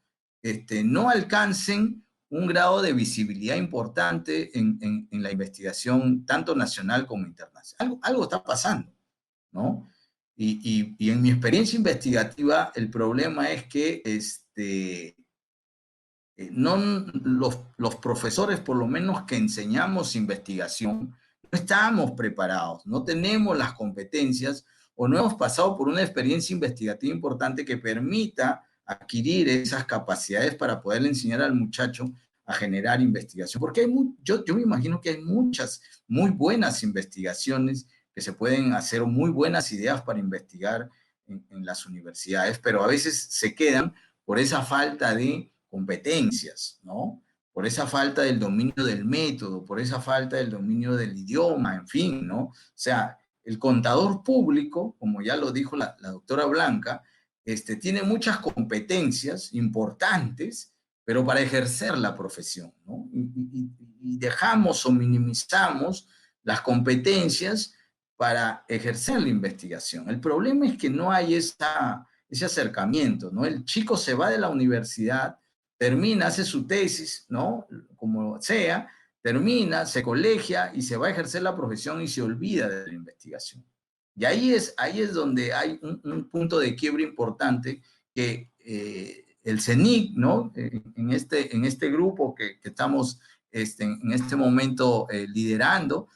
Speaker 2: no alcancen un grado de visibilidad importante en la investigación, tanto nacional como internacional. Algo está pasando, ¿no? Y en mi experiencia investigativa, el problema es que no, los profesores, por lo menos que enseñamos investigación, no estamos preparados, no tenemos las competencias o no hemos pasado por una experiencia investigativa importante que permita adquirir esas capacidades para poder enseñar al muchacho a generar investigación. Porque yo me imagino que hay muchas muy buenas investigaciones que se pueden hacer, muy buenas ideas para investigar en las universidades, pero a veces se quedan por esa falta de competencias, ¿no? Por esa falta del dominio del método, por esa falta del dominio del idioma, en fin, ¿no? O sea, el contador público, como ya lo dijo la doctora Blanca, tiene muchas competencias importantes, pero para ejercer la profesión, ¿no? Y dejamos o minimizamos las competencias para ejercer la investigación. El problema es que no hay ese acercamiento, ¿no? El chico se va de la universidad, termina, hace su tesis, ¿no? Como sea, termina, se colegia y se va a ejercer la profesión y se olvida de la investigación. Y ahí es donde hay un punto de quiebre importante que el CENIC, ¿no? En este grupo que estamos en este momento liderando,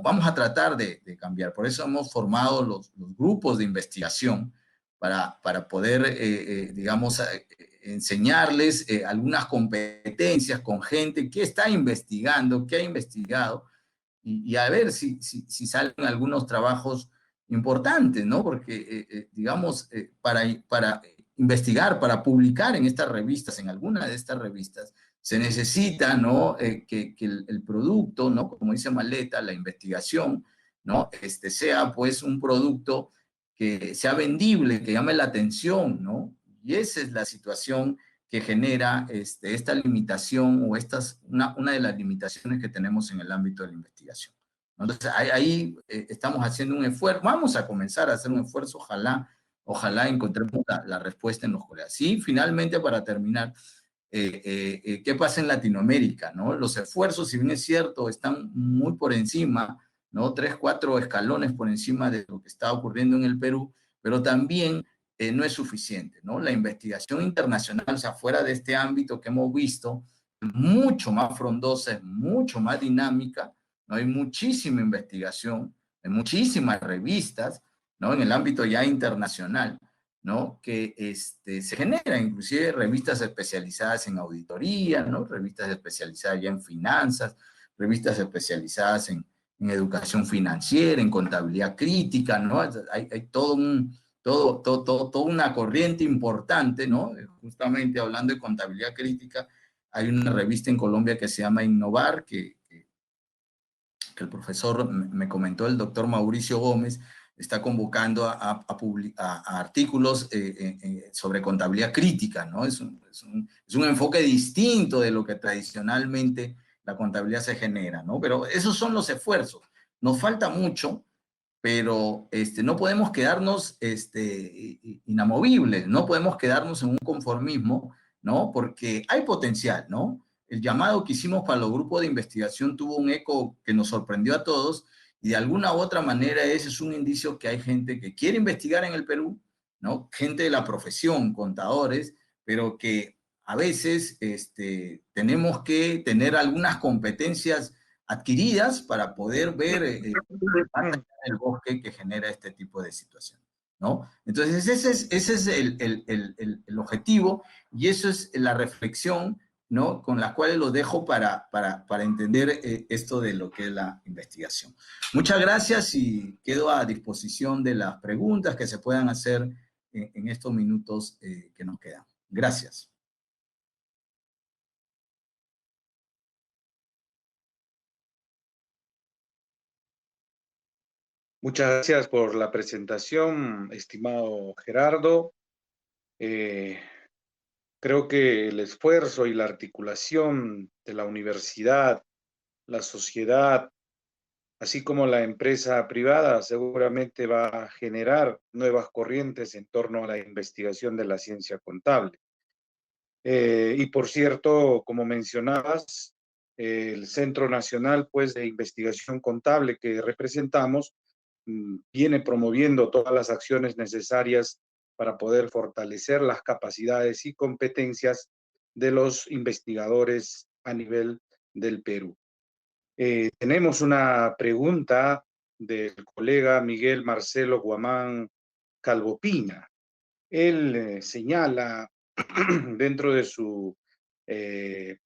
Speaker 2: vamos a tratar de cambiar. Por eso hemos formado los grupos de investigación para poder, digamos, enseñarles algunas competencias con gente que está investigando, que ha investigado, y a ver si salen algunos trabajos importantes, ¿no? Porque, digamos, para investigar, para publicar en estas revistas, en alguna de estas revistas, se necesita, ¿no? Que el producto, ¿no? Como dice Maleta, la investigación, ¿no? Sea pues un producto que sea vendible, que llame la atención, ¿no? Y esa es la situación que genera esta limitación o una de las limitaciones que tenemos en el ámbito de la investigación. Entonces, ahí estamos haciendo un esfuerzo, vamos a comenzar a hacer un esfuerzo, ojalá encontremos la respuesta en los colegas. Y finalmente, para terminar, ¿qué pasa en Latinoamérica, ¿no? Los esfuerzos, si bien es cierto, están muy por encima, ¿no? 3, 4 escalones por encima de lo que está ocurriendo en el Perú, pero también no es suficiente, ¿no? La investigación internacional, o sea, fuera de este ámbito que hemos visto, es mucho más frondosa, es mucho más dinámica, ¿no? Hay muchísima investigación, hay muchísimas revistas, ¿no? En el ámbito ya internacional, ¿no? Que se generan inclusive revistas especializadas en auditoría, ¿no? Revistas especializadas ya en finanzas, revistas especializadas en educación financiera, en contabilidad crítica, ¿no? Hay toda una corriente importante, ¿no? Justamente hablando de contabilidad crítica, hay una revista en Colombia que se llama Innovar, que el profesor me comentó, el doctor Mauricio Gómez, está convocando a artículos sobre contabilidad crítica, ¿no? Es un enfoque distinto de lo que tradicionalmente la contabilidad se genera, ¿no? Pero esos son los esfuerzos. Nos falta mucho, pero no podemos quedarnos inamovibles, no podemos quedarnos en un conformismo, ¿no? Porque hay potencial, ¿no? El llamado que hicimos para los grupos de investigación tuvo un eco que nos sorprendió a todos, y de alguna u otra manera ese es un indicio que hay gente que quiere investigar en el Perú, ¿no? Gente de la profesión, contadores, pero que a veces tenemos que tener algunas competencias adquiridas para poder ver el bosque que genera este tipo de situación, ¿no? Entonces, ese es el objetivo y eso es la reflexión, ¿no? Con la cual lo dejo para entender esto de lo que es la investigación. Muchas gracias y quedo a disposición de las preguntas que se puedan hacer en estos minutos que nos quedan. Gracias.
Speaker 1: Muchas gracias por la presentación, estimado Gerardo. Creo que el esfuerzo y la articulación de la universidad, la sociedad, así como la empresa privada, seguramente va a generar nuevas corrientes en torno a la investigación de la ciencia contable. Y por cierto, como mencionabas, el Centro Nacional pues, de Investigación Contable que representamos viene promoviendo todas las acciones necesarias para poder fortalecer las capacidades y competencias de los investigadores a nivel del Perú. Tenemos una pregunta del colega Miguel Marcelo Guamán Calvopina. Él señala dentro de su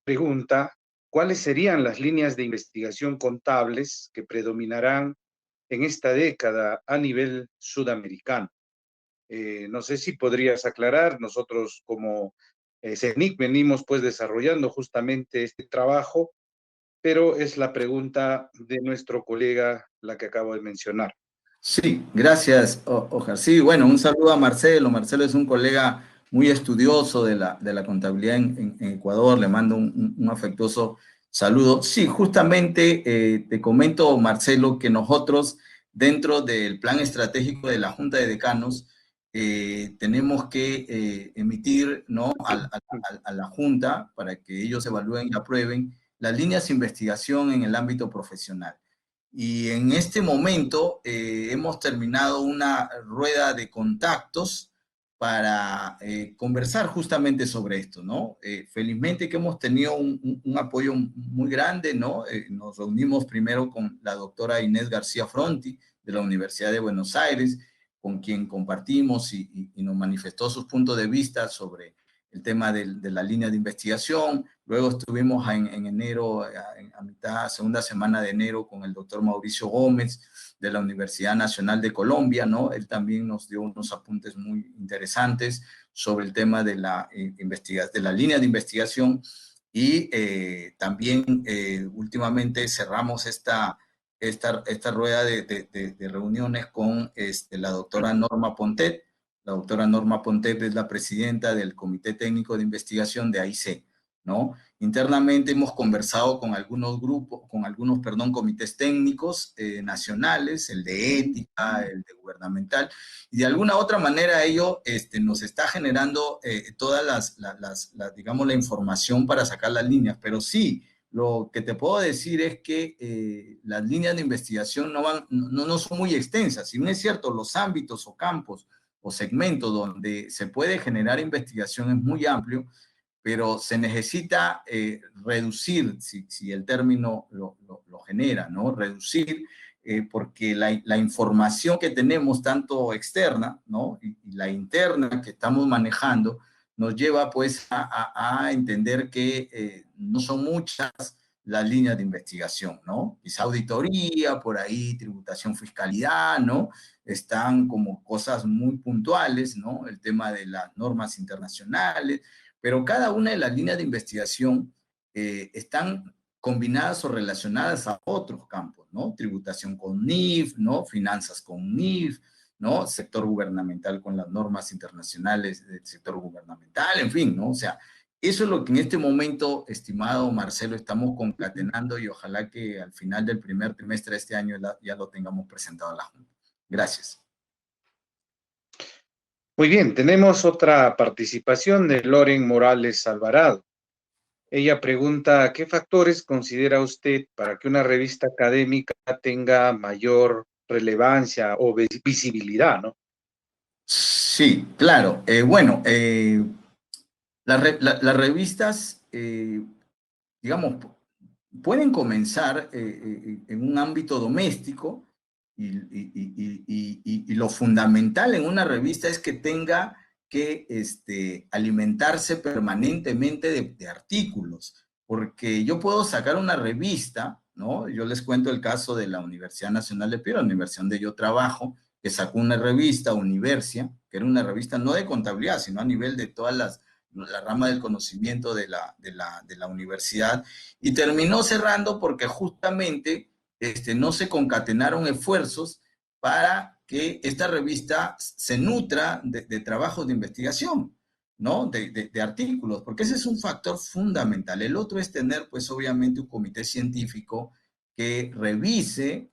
Speaker 1: pregunta cuáles serían las líneas de investigación contables que predominarán en esta década a nivel sudamericano. No sé si podrías aclarar, nosotros como CENIC venimos pues desarrollando justamente este trabajo, pero es la pregunta de nuestro colega la que acabo de mencionar.
Speaker 2: Sí, gracias, Ojar. Sí, bueno, un saludo a Marcelo. Marcelo es un colega muy estudioso de la contabilidad en Ecuador. Le mando un afectuoso saludo. Sí, justamente te comento, Marcelo, que nosotros, dentro del plan estratégico de la Junta de Decanos, tenemos que emitir, ¿no?, a la Junta para que ellos evalúen y aprueben las líneas de investigación en el ámbito profesional. Y en este momento hemos terminado una rueda de contactos para conversar justamente sobre esto, ¿no? Felizmente que hemos tenido un apoyo muy grande, ¿no? Nos reunimos primero con la doctora Inés García Fronti de la Universidad de Buenos Aires, con quien compartimos y nos manifestó sus puntos de vista sobre el tema de la línea de investigación. Luego estuvimos en enero, a mitad, segunda semana de enero, con el doctor Mauricio Gómez de la Universidad Nacional de Colombia, ¿no? Él también nos dio unos apuntes muy interesantes sobre el tema de la línea de investigación y también últimamente cerramos esta rueda de reuniones con la doctora Norma Pontet. La doctora Norma Pontet es la presidenta del Comité Técnico de Investigación de AIC, ¿no? Internamente hemos conversado con algunos grupos, comités técnicos nacionales, el de ética, el de gubernamental, y de alguna otra manera ello nos está generando todas digamos, la información para sacar las líneas, pero sí, lo que te puedo decir es que las líneas de investigación no son muy extensas. Si bien es cierto, los ámbitos o campos o segmentos donde se puede generar investigación es muy amplio, pero se necesita reducir, si el término lo genera, ¿no? Reducir, porque la información que tenemos, tanto externa, ¿no?, y la interna que estamos manejando, nos lleva pues a entender que no son muchas las líneas de investigación, ¿no? Quizá auditoría, por ahí tributación, fiscalidad, ¿no? Están como cosas muy puntuales, ¿no? El tema de las normas internacionales, pero cada una de las líneas de investigación están combinadas o relacionadas a otros campos, ¿no? Tributación con NIF, ¿no? Finanzas con NIF, ¿no? Sector gubernamental con las normas internacionales del sector gubernamental, en fin, ¿no? O sea, eso es lo que en este momento, estimado Marcelo, estamos concatenando y ojalá que al final del primer trimestre de este año ya lo tengamos presentado a la Junta. Gracias.
Speaker 1: Muy bien, tenemos otra participación de Loren Morales Alvarado. Ella pregunta, ¿qué factores considera usted para que una revista académica tenga mayor relevancia o visibilidad, ¿no?
Speaker 2: Sí, claro. Bueno, Las revistas, digamos, pueden comenzar en un ámbito doméstico y lo fundamental en una revista es que tenga que alimentarse permanentemente de artículos, porque yo puedo sacar una revista, ¿no? Yo les cuento el caso de la Universidad Nacional de Piura, la universidad donde yo trabajo, que sacó una revista, Universia, que era una revista no de contabilidad, sino a nivel de todas la rama del conocimiento de la universidad, y terminó cerrando porque justamente no se concatenaron esfuerzos para que esta revista se nutra de trabajos de investigación, ¿no? De artículos, porque ese es un factor fundamental. El otro es tener, pues obviamente, un comité científico que revise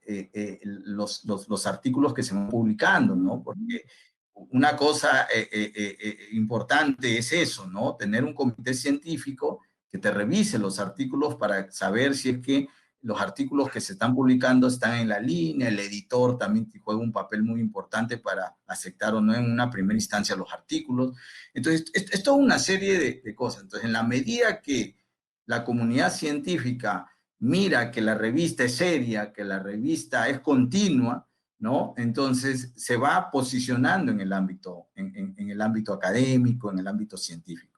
Speaker 2: los artículos que se van publicando, ¿no? Porque una cosa importante es eso, ¿no? Tener un comité científico que te revise los artículos para saber si es que los artículos que se están publicando están en la línea, el editor también juega un papel muy importante para aceptar o no en una primera instancia los artículos. Entonces, es toda una serie de cosas. Entonces, en la medida que la comunidad científica mira que la revista es seria, que la revista es continua, ¿no? Entonces se va posicionando en el ámbito, en el ámbito académico, en el ámbito científico.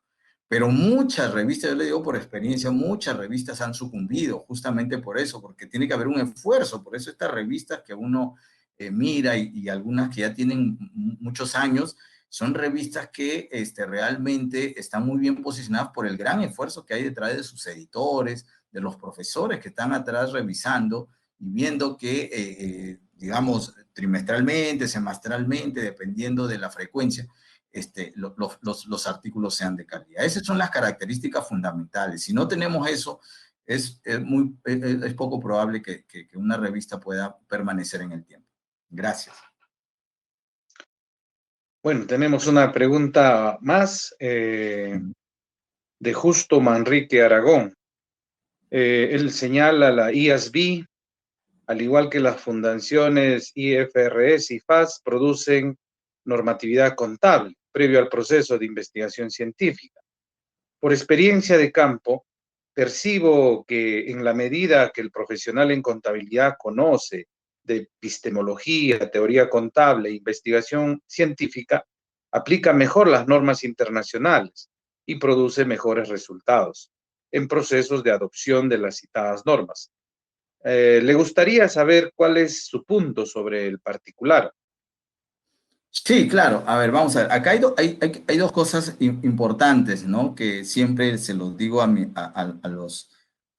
Speaker 2: Pero muchas revistas, yo le digo por experiencia, muchas revistas han sucumbido justamente por eso, porque tiene que haber un esfuerzo. Por eso estas revistas que uno mira y algunas que ya tienen muchos años, son revistas que realmente están muy bien posicionadas por el gran esfuerzo que hay detrás de sus editores, de los profesores que están atrás revisando y viendo que, digamos, trimestralmente, semestralmente, dependiendo de la frecuencia, los artículos sean de calidad. Esas son las características fundamentales. Si no tenemos eso, es poco probable que una revista pueda permanecer en el tiempo. Gracias.
Speaker 1: Bueno, tenemos una pregunta más de Justo Manrique Aragón. Él señala la IASB, al igual que las fundaciones IFRS y FAS, producen normatividad contable previo al proceso de investigación científica. Por experiencia de campo, percibo que en la medida que el profesional en contabilidad conoce de epistemología, teoría contable e investigación científica, aplica mejor las normas internacionales y produce mejores resultados en procesos de adopción de las citadas normas. Le gustaría saber cuál es su punto sobre el particular.
Speaker 2: Sí, claro. A ver, vamos a ver. Acá hay dos cosas importantes, ¿no? Que siempre se los digo a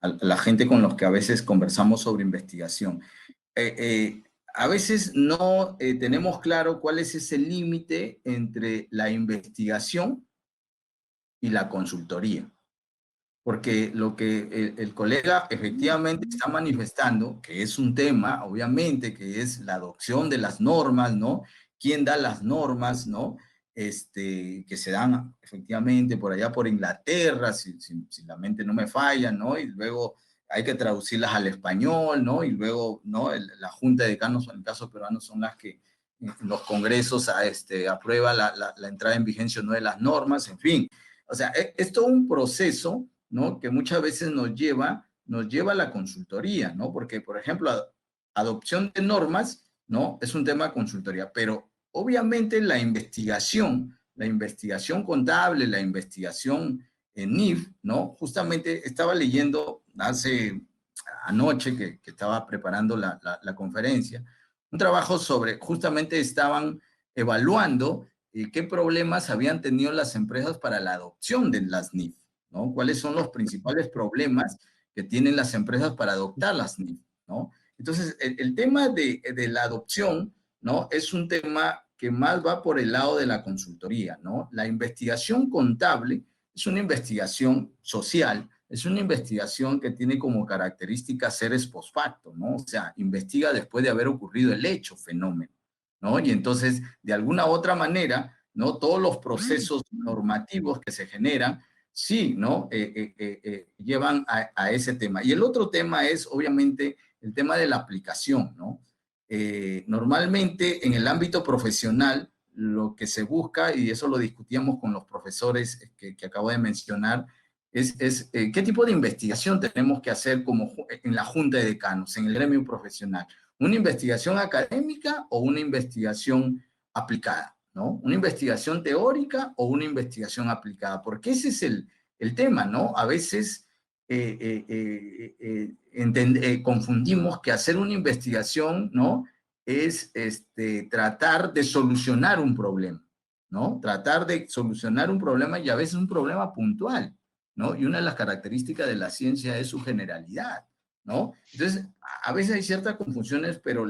Speaker 2: la gente con los que a veces conversamos sobre investigación. A veces no tenemos claro cuál es ese límite entre la investigación y la consultoría. Porque lo que el colega efectivamente está manifestando, que es un tema, obviamente, que es la adopción de las normas, ¿no? ¿Quién da las normas, ¿no? Que se dan efectivamente por allá por Inglaterra, si la mente no me falla, ¿no? Y luego hay que traducirlas al español, ¿no? Y luego, ¿no? La Junta de Decanos, en el caso peruano, son las que los congresos aprueba la entrada en vigencia o no de las normas, en fin. O sea, es todo un proceso, ¿no? Que muchas veces nos lleva a la consultoría, ¿no? Porque, por ejemplo, adopción de normas, ¿no? Es un tema de consultoría, pero obviamente la investigación contable, la investigación en NIF, ¿no? Justamente estaba leyendo anoche que estaba preparando la conferencia, un trabajo sobre, justamente estaban evaluando qué problemas habían tenido las empresas para la adopción de las NIF, ¿no? ¿Cuáles son los principales problemas que tienen las empresas para adoptar las NIF, ¿no? Entonces, el tema de la adopción, ¿no? Es un tema que más va por el lado de la consultoría, ¿no? La investigación contable es una investigación social, es una investigación que tiene como característica ser ex post facto, ¿no? O sea, investiga después de haber ocurrido el hecho, fenómeno, ¿no? Y entonces, de alguna u otra manera, ¿no? Todos los procesos normativos que se generan, sí, ¿no? Llevan a ese tema. Y el otro tema es, obviamente, el tema de la aplicación, ¿no? Normalmente, en el ámbito profesional, lo que se busca, y eso lo discutíamos con los profesores que acabo de mencionar, es qué tipo de investigación tenemos que hacer en la Junta de Decanos, en el gremio profesional. ¿Una investigación académica o una investigación aplicada? ¿No? ¿Una investigación teórica o una investigación aplicada? Porque ese es el tema, ¿no? A veces confundimos que hacer una investigación, ¿no?, es tratar de solucionar un problema, ¿no? Tratar de solucionar un problema, y a veces un problema puntual, ¿no? Y una de las características de la ciencia es su generalidad, ¿no? Entonces, a veces hay ciertas confusiones, pero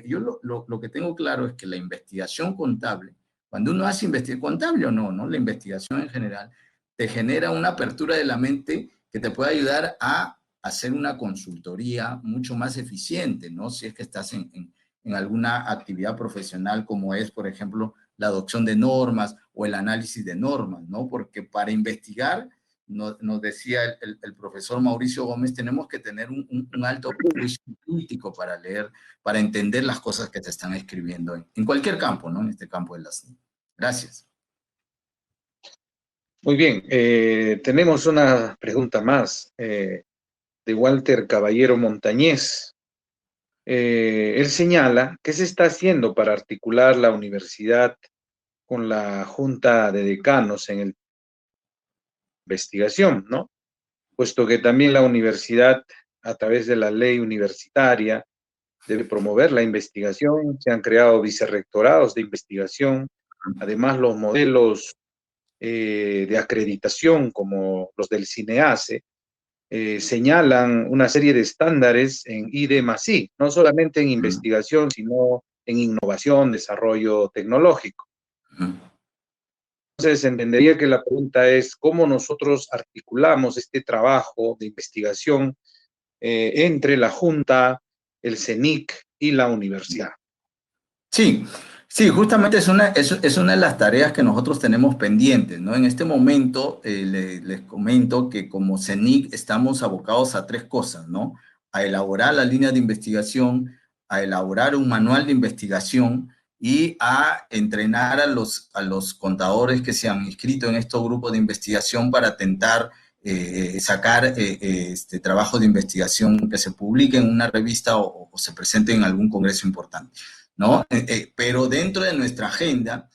Speaker 2: yo lo que tengo claro es que la investigación contable, cuando uno hace investigación contable o no, ¿no? La investigación en general te genera una apertura de la mente que te puede ayudar a hacer una consultoría mucho más eficiente, ¿no? Si es que estás en alguna actividad profesional como es, por ejemplo, la adopción de normas o el análisis de normas, ¿no? Porque para investigar, nos decía el profesor Mauricio Gómez, tenemos que tener un alto juicio crítico para leer, para entender las cosas que te están escribiendo en cualquier campo, ¿no? En este campo de las... Gracias.
Speaker 1: Muy bien, tenemos una pregunta más de Walter Caballero Montañez. Él señala, ¿qué se está haciendo para articular la universidad con la Junta de Decanos en investigación, ¿no? Puesto que también la universidad, a través de la ley universitaria, debe promover la investigación, se han creado vicerrectorados de investigación, además los modelos de acreditación como los del CINEACE, señalan una serie de estándares en I+I, no solamente en investigación, sino en innovación, desarrollo tecnológico. Entonces, entendería que la pregunta es cómo nosotros articulamos este trabajo de investigación entre la Junta, el CENIC y la universidad.
Speaker 2: Sí, sí, justamente es una de las tareas que nosotros tenemos pendientes, ¿no? En este momento les comento que como CENIC estamos abocados a tres cosas, ¿no? A elaborar la línea de investigación, a elaborar un manual de investigación y a entrenar a los contadores que se han inscrito en estos grupos de investigación para intentar sacar trabajo de investigación que se publique en una revista o se presente en algún congreso importante, ¿no? Pero dentro de nuestra agenda,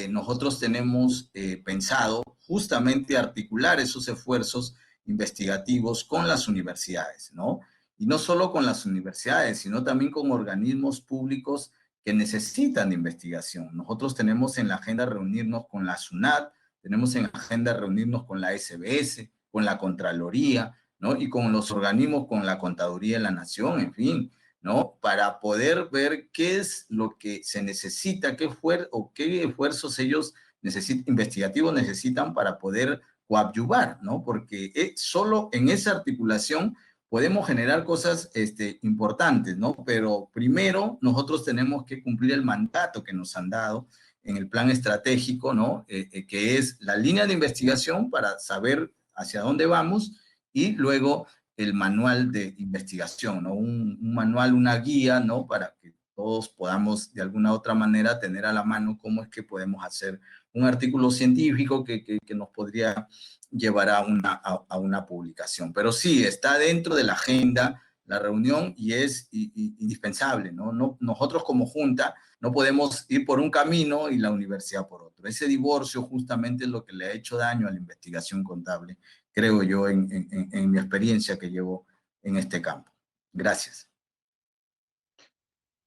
Speaker 2: nosotros tenemos pensado justamente articular esos esfuerzos investigativos con las universidades, ¿no? Y no solo con las universidades, sino también con organismos públicos que necesitan de investigación. Nosotros tenemos en la agenda reunirnos con la SUNAT, tenemos en la agenda reunirnos con la SBS, con la Contraloría, ¿no? Y con los organismos, con la Contaduría de la Nación, en fin, ¿no? Para poder ver qué es lo que se necesita, qué esfuerzos ellos investigativos necesitan para poder coadyuvar, ¿no? Porque solo en esa articulación podemos generar cosas importantes, ¿no? Pero primero nosotros tenemos que cumplir el mandato que nos han dado en el plan estratégico, ¿no? Que es la línea de investigación para saber hacia dónde vamos, y luego el manual de investigación, ¿no? Un manual, una guía, ¿no? Para que todos podamos de alguna u otra manera tener a la mano cómo es que podemos hacer un artículo científico que nos podría llevar a una publicación. Pero sí, está dentro de la agenda la reunión y es indispensable, ¿no? Nosotros como Junta no podemos ir por un camino y la universidad por otro. Ese divorcio justamente es lo que le ha hecho daño a la investigación contable, creo yo, en mi experiencia que llevo en este campo. Gracias.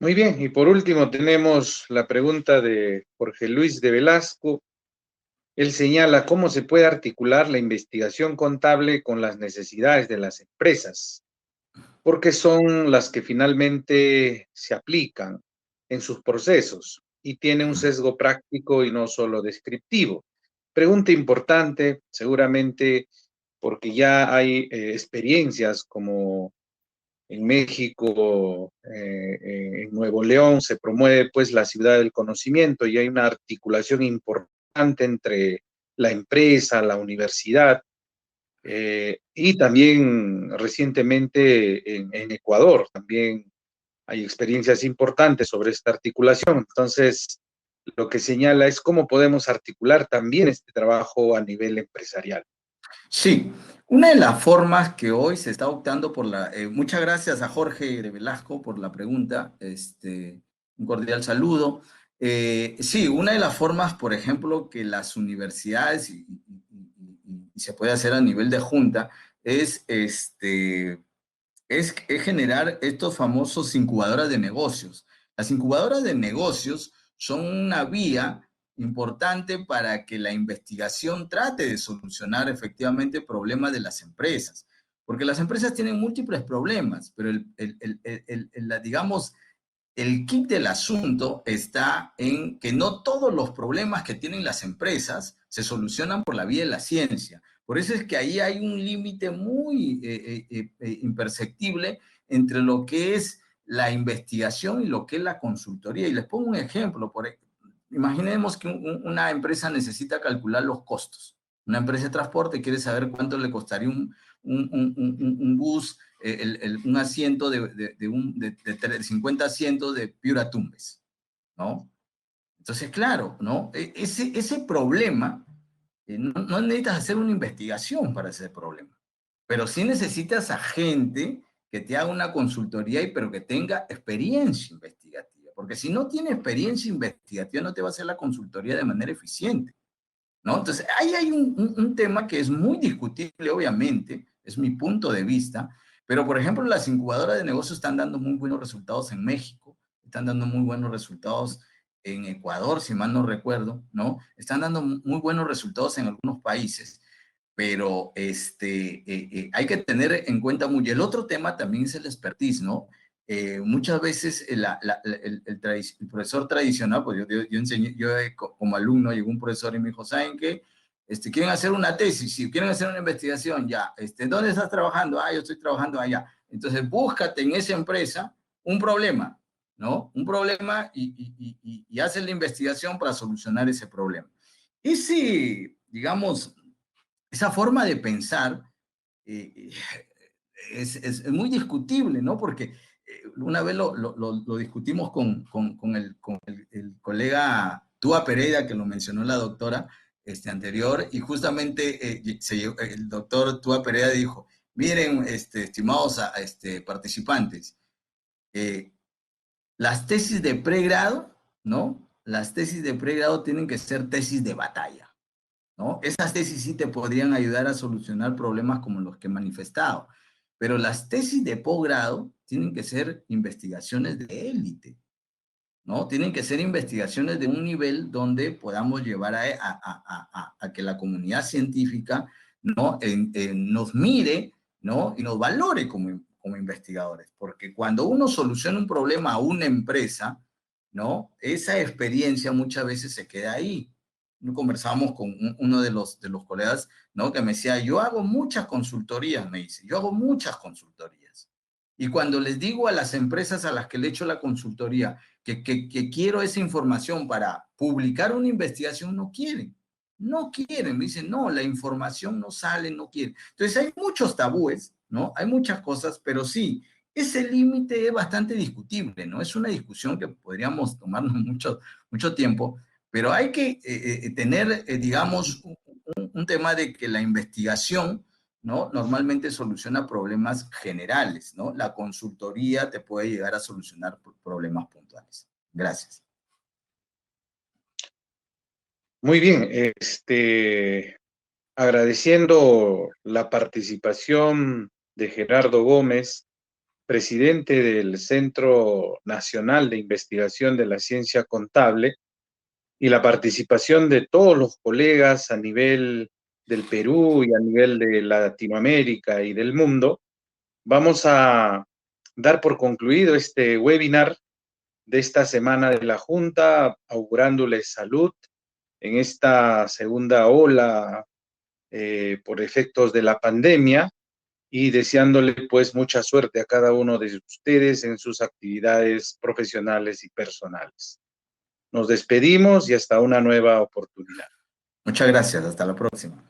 Speaker 1: Muy bien, y por último tenemos la pregunta de Jorge Luis de Velasco. Él señala cómo se puede articular la investigación contable con las necesidades de las empresas, porque son las que finalmente se aplican en sus procesos y tiene un sesgo práctico y no solo descriptivo. Pregunta importante, seguramente porque ya hay experiencias como en México, en Nuevo León, se promueve pues la ciudad del conocimiento y hay una articulación importante entre la empresa, la universidad, y también recientemente en Ecuador también hay experiencias importantes sobre esta articulación. Entonces, lo que señala es cómo podemos articular también este trabajo a nivel empresarial.
Speaker 2: Sí, una de las formas que hoy se está optando por la... muchas gracias a Jorge de Velasco por la pregunta, un cordial saludo. Sí, una de las formas, por ejemplo, que las universidades, y se puede hacer a nivel de junta, es, es generar estos famosos incubadoras de negocios. Las incubadoras de negocios son una vía importante para que la investigación trate de solucionar efectivamente problemas de las empresas, porque las empresas tienen múltiples problemas, pero digamos, el kit del asunto está en que no todos los problemas que tienen las empresas se solucionan por la vía de la ciencia. Por eso es que ahí hay un límite muy imperceptible entre lo que es la investigación y lo que es la consultoría. Y les pongo un ejemplo. Imaginemos que una empresa necesita calcular los costos. Una empresa de transporte quiere saber cuánto le costaría un bus, un asiento de 50 asientos de Piura Tumbes, ¿no? Entonces, claro, ¿no? Ese problema, no necesitas hacer una investigación para ese problema, pero sí necesitas a gente que te haga una consultoría, pero que tenga experiencia investigativa, porque si no tiene experiencia investigativa, no te va a hacer la consultoría de manera eficiente, ¿no? Entonces, ahí hay un tema que es muy discutible, obviamente, es mi punto de vista, pero por ejemplo, las incubadoras de negocios están dando muy buenos resultados en México, están dando muy buenos resultados en Ecuador, si mal no recuerdo, ¿no? Están dando muy buenos resultados en algunos países, pero hay que tener en cuenta mucho. El otro tema también es el expertise, ¿no? Muchas veces el profesor tradicional, pues yo enseñé, como alumno llegó un profesor y me dijo, ¿saben qué? Quieren hacer una tesis, si quieren hacer una investigación, ya, ¿dónde estás trabajando? Ah, yo estoy trabajando allá. Entonces, búscate en esa empresa un problema, ¿no? Un problema y haces la investigación para solucionar ese problema. Y si, digamos, esa forma de pensar eh, es muy discutible, ¿no? Porque una vez lo discutimos con el colega Túa Pereira, que lo mencionó la doctora anterior, y justamente el doctor Túa Pereira dijo, miren, estimados participantes, eh, las tesis de pregrado, ¿no? Las tesis de pregrado tienen que ser tesis de batalla, ¿no? Esas tesis sí te podrían ayudar a solucionar problemas como los que he manifestado, pero las tesis de posgrado tienen que ser investigaciones de élite, ¿no? Tienen que ser investigaciones de un nivel donde podamos llevar a que la comunidad científica, ¿no? Nos mire, ¿no? Y nos valore como investigadores, porque cuando uno soluciona un problema a una empresa, ¿no? Esa experiencia muchas veces se queda ahí. Conversamos con uno de los colegas, ¿no? Que me decía, yo hago muchas consultorías, me dice, yo hago muchas consultorías. Y cuando les digo a las empresas a las que le echo la consultoría que quiero esa información para publicar una investigación, no quieren. No quieren, me dicen, no, la información no sale, no quieren. Entonces hay muchos tabúes, ¿no? Hay muchas cosas, pero sí, ese límite es bastante discutible, ¿no? Es una discusión que podríamos tomarnos mucho tiempo, pero hay que tener, digamos, un tema de que la investigación, ¿no? Normalmente soluciona problemas generales, ¿no? La consultoría te puede llegar a solucionar problemas puntuales. Gracias.
Speaker 1: Muy bien, agradeciendo la participación de Gerardo Gómez, presidente del Centro Nacional de Investigación de la Ciencia Contable, y la participación de todos los colegas a nivel del Perú y a nivel de Latinoamérica y del mundo, vamos a dar por concluido este webinar de esta semana de la Junta, augurándoles salud en esta segunda ola por efectos de la pandemia y deseándole pues mucha suerte a cada uno de ustedes en sus actividades profesionales y personales. Nos despedimos y hasta una nueva oportunidad.
Speaker 2: Muchas gracias. Hasta la próxima.